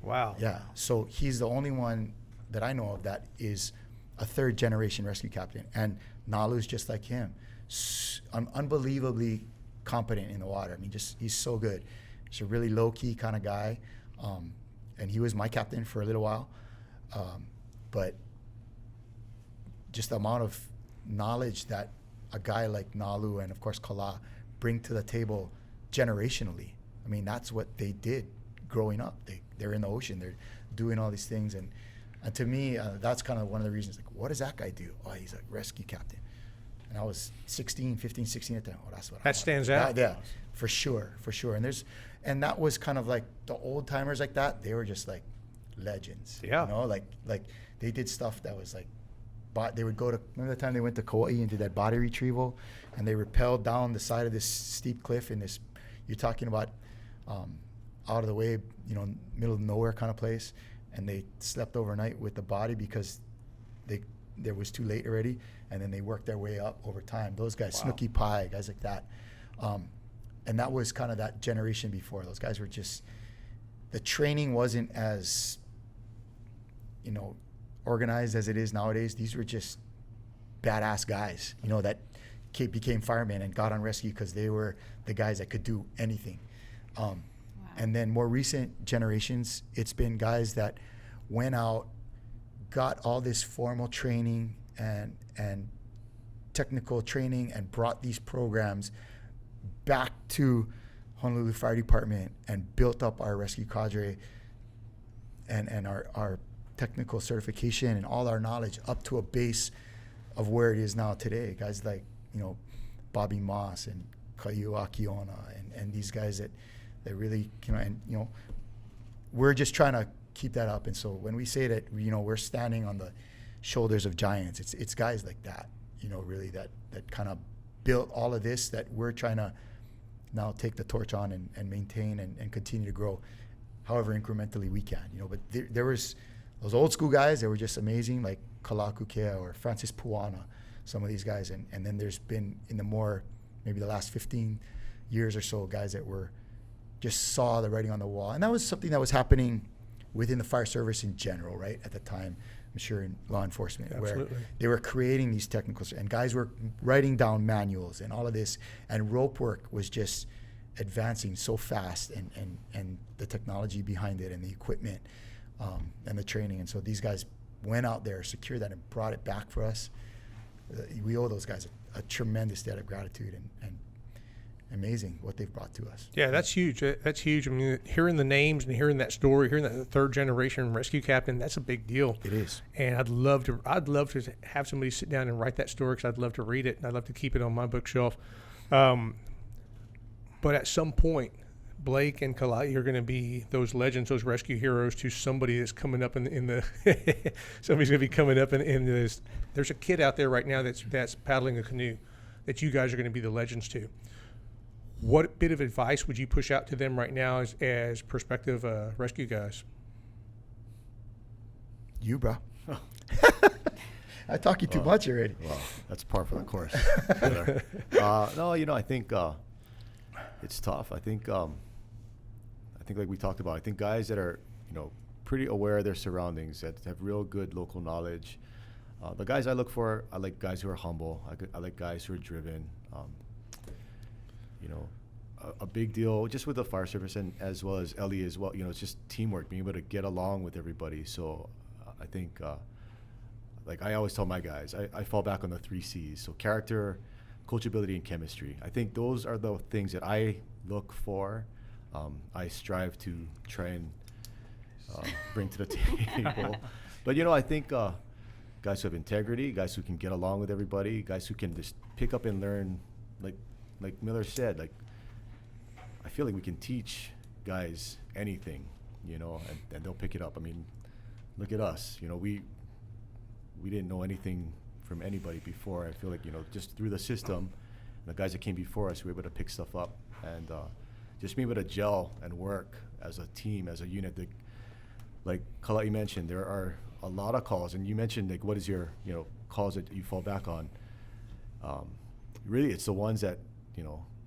Wow. Yeah, so he's the only one that I know of that is a third generation rescue captain. And Nalu's just like him, unbelievably competent in the water. He's so good. He's a really low key kind of guy. And he was my captain for a little while. But just the amount of knowledge that a guy like Nalu and of course Kala bring to the table generationally. That's what they did growing up. They're in the ocean. They're doing all these things, and to me, that's kind of one of the reasons. Like, what does that guy do? Oh, he's a rescue captain. And I was 15, 16 at the time. Oh, that's what. That stands out. Yeah, for sure. And that was kind of like the old timers like that. They were just like legends. Yeah. Like they did stuff that was like. But they would go to. Remember the time they went to Kauai and did that body retrieval, and they rappelled down the side of this steep cliff in this. You're talking about. Out of the way, middle of nowhere kind of place, and they slept overnight with the body because there was too late already, and then they worked their way up over time. Those guys, Wow. Snooki Pie, guys like that, and that was kind of that generation before. Those guys were just, the training wasn't as, organized as it is nowadays. These were just badass guys, that became firemen and got on rescue because they were the guys that could do anything. And then more recent generations, it's been guys that went out, got all this formal training and technical training, and brought these programs back to Honolulu Fire Department and built up our rescue cadre and our technical certification and all our knowledge up to a base of where it is now today. Guys like, Bobby Moss and Kaiu Akiona and these guys that really, we're just trying to keep that up. And so when we say that, we're standing on the shoulders of giants, it's guys like that, really that kind of built all of this that we're trying to now take the torch on and maintain and continue to grow however incrementally we can, But there was those old school guys that were just amazing, like Kala Kukea or Francis Puana, some of these guys. And then there's been in the more, maybe the last 15 years or so, guys that were just saw the writing on the wall. And that was something that was happening within the fire service in general, right? At the time, I'm sure in law enforcement, Absolutely. where they were creating these technical, and guys were writing down manuals and all of this, and rope work was just advancing so fast, and the technology behind it and the equipment and the training. And so these guys went out there, secured that, and brought it back for us. We owe those guys a tremendous debt of gratitude. And amazing what they've brought to us. Yeah, that's huge. That's huge. I mean, hearing the names and hearing that story, hearing that third generation rescue captain, that's a big deal. It is. And I'd love to have somebody sit down and write that story, because I'd love to read it and I'd love to keep it on my bookshelf. But at some point, Blake and Kalai are going to be those legends, those rescue heroes to somebody that's coming up in the somebody's going to be coming up in this. There's a kid out there right now that's paddling a canoe that you guys are going to be the legends to. What bit of advice would you push out to them right now as prospective rescue guys? You, bro. I talk you too much already. Well, that's par for the course. No, I think it's tough. I think like we talked about, I think guys that are, pretty aware of their surroundings, that have real good local knowledge. The guys I look for, I like guys who are humble. I like guys who are driven. A big deal just with the fire service, and as well as Ellie as well, it's just teamwork, being able to get along with everybody. So I think, like I always tell my guys, I fall back on the 3 C's. So character, coachability, and chemistry. I think those are the things that I look for. I strive to try and bring to the table. But, I think guys who have integrity, guys who can get along with everybody, guys who can just pick up and learn, like Miller said, like, I feel like we can teach guys anything, and they'll pick it up. I mean, look at us. We didn't know anything from anybody before. I feel like, just through the system, the guys that came before us were able to pick stuff up, and just being able to gel and work as a team, as a unit. Like Kalai mentioned, there are a lot of calls, and you mentioned, like, what is your, calls that you fall back on? Really, it's the ones that,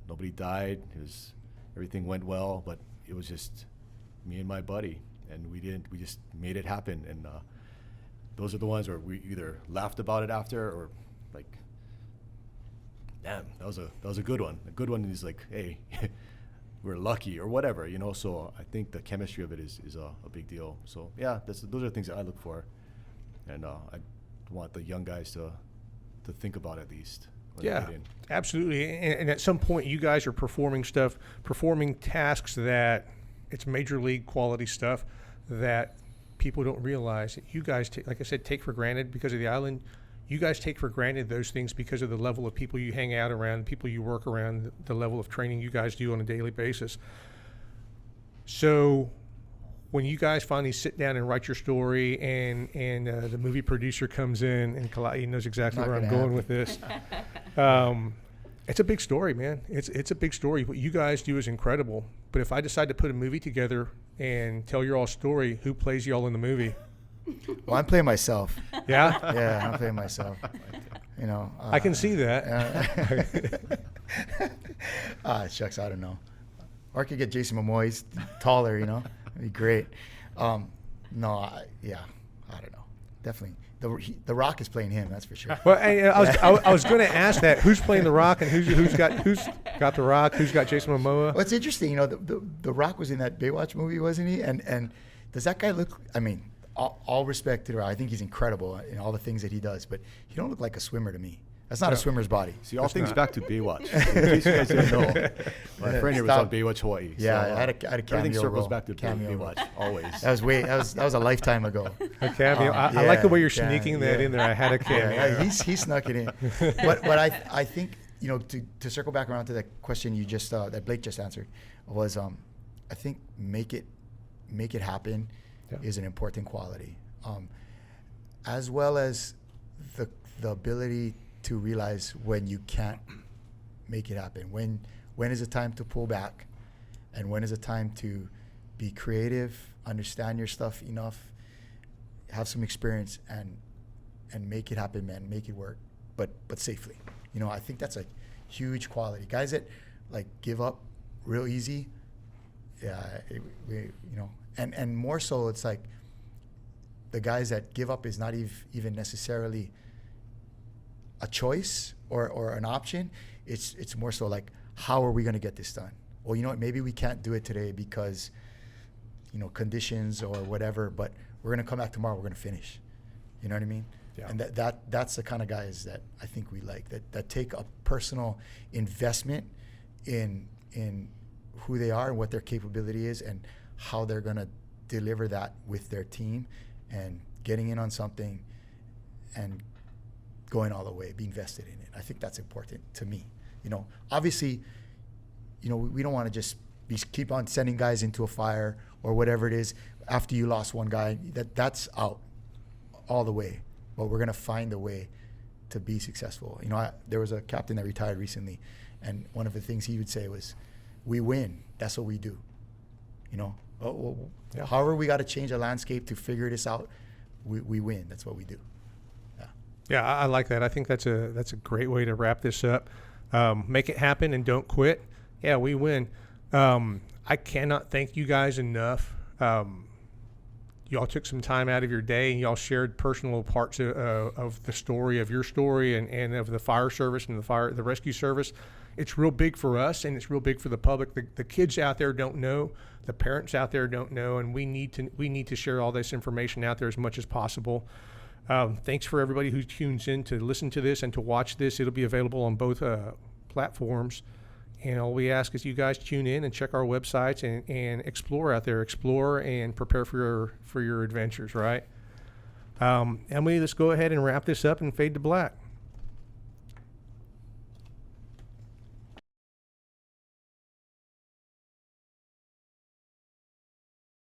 nobody died. Everything went well, but it was just me and my buddy, and we just made it happen. And those are the ones where we either laughed about it after, or like, damn, that was a good one. A good one is like, hey, we're lucky, or whatever, So I think the chemistry of it is a big deal. So yeah, those are the things that I look for, and I want the young guys to think about at least. Yeah, absolutely. And at some point, you guys are performing tasks that it's major league quality stuff that people don't realize that you guys, like I said, take for granted because of the island. You guys take for granted those things because of the level of people you hang out around, people you work around, the level of training you guys do on a daily basis. So when you guys finally sit down and write your story, and the movie producer comes in, and Kalai knows exactly where I'm going with this. It's a big story, man. It's a big story. What you guys do is incredible. But if I decide to put a movie together and tell your all story, who plays y'all in the movie? Well, I'm playing myself. Yeah? Yeah, I'm playing myself. I can see that. Shucks, I don't know. Or I could get Jason Momoa. He's taller, It'd be great. I don't know. Definitely. The Rock is playing him, that's for sure. Well, I was going to ask that. Who's playing The Rock, and who's got The Rock? Who's got Jason Momoa? Well, it's interesting. The Rock was in that Baywatch movie, wasn't he? And does that guy look? I mean, all respect to The Rock. I think he's incredible in all the things that he does, but he don't look like a swimmer to me. That's not a swimmer's body. See, all things back to Baywatch. In case you guys didn't know, my friend here was on Baywatch Hawaii. Yeah, I had a cameo everything circles role. back to Baywatch, always. That was a lifetime ago. A cameo. I like the way you're sneaking that in there. I had a cameo. Yeah, he snuck it in. But I think to circle back around to that question you just that Blake just answered was I think make it happen is an important quality, as well as the ability to realize when you can't make it happen. When is it time to pull back, and when is it time to be creative, understand your stuff enough, have some experience, and make it happen, man. Make it work, but safely. I think that's a huge quality. Guys that like give up real easy, and more so, it's like the guys that give up is not even necessarily a choice or an option. It's more so like, how are we going to get this done? Well, you know what? Maybe we can't do it today because, conditions or whatever. But we're going to come back tomorrow. We're going to finish. You know what I mean? Yeah. And that's the kind of guys that I think we like. That take a personal investment in who they are and what their capability is and how they're going to deliver that with their team, and getting in on something and going all the way, being vested in it. I think that's important to me. Obviously, we don't want to just keep on sending guys into a fire or whatever it is after you lost one guy. That's out all the way. But we're going to find a way to be successful. There was a captain that retired recently, and one of the things he would say was, we win. That's what we do. However we got to change the landscape to figure this out, we win. That's what we do. Yeah, I like that. I think that's a great way to wrap this up. Make it happen and don't quit. Yeah, we win. I cannot thank you guys enough. Y'all took some time out of your day and y'all shared personal parts of the story, of your story, and of the fire service and the rescue service. It's real big for us, and it's real big for the public. The kids out there don't know, the parents out there don't know, and we need to share all this information out there as much as possible. Thanks for everybody who tunes in to listen to this and to watch this. It'll be available on both platforms. And all we ask is you guys tune in and check our websites and explore out there. Explore and prepare for your adventures, right? Emily, let's go ahead and wrap this up and fade to black.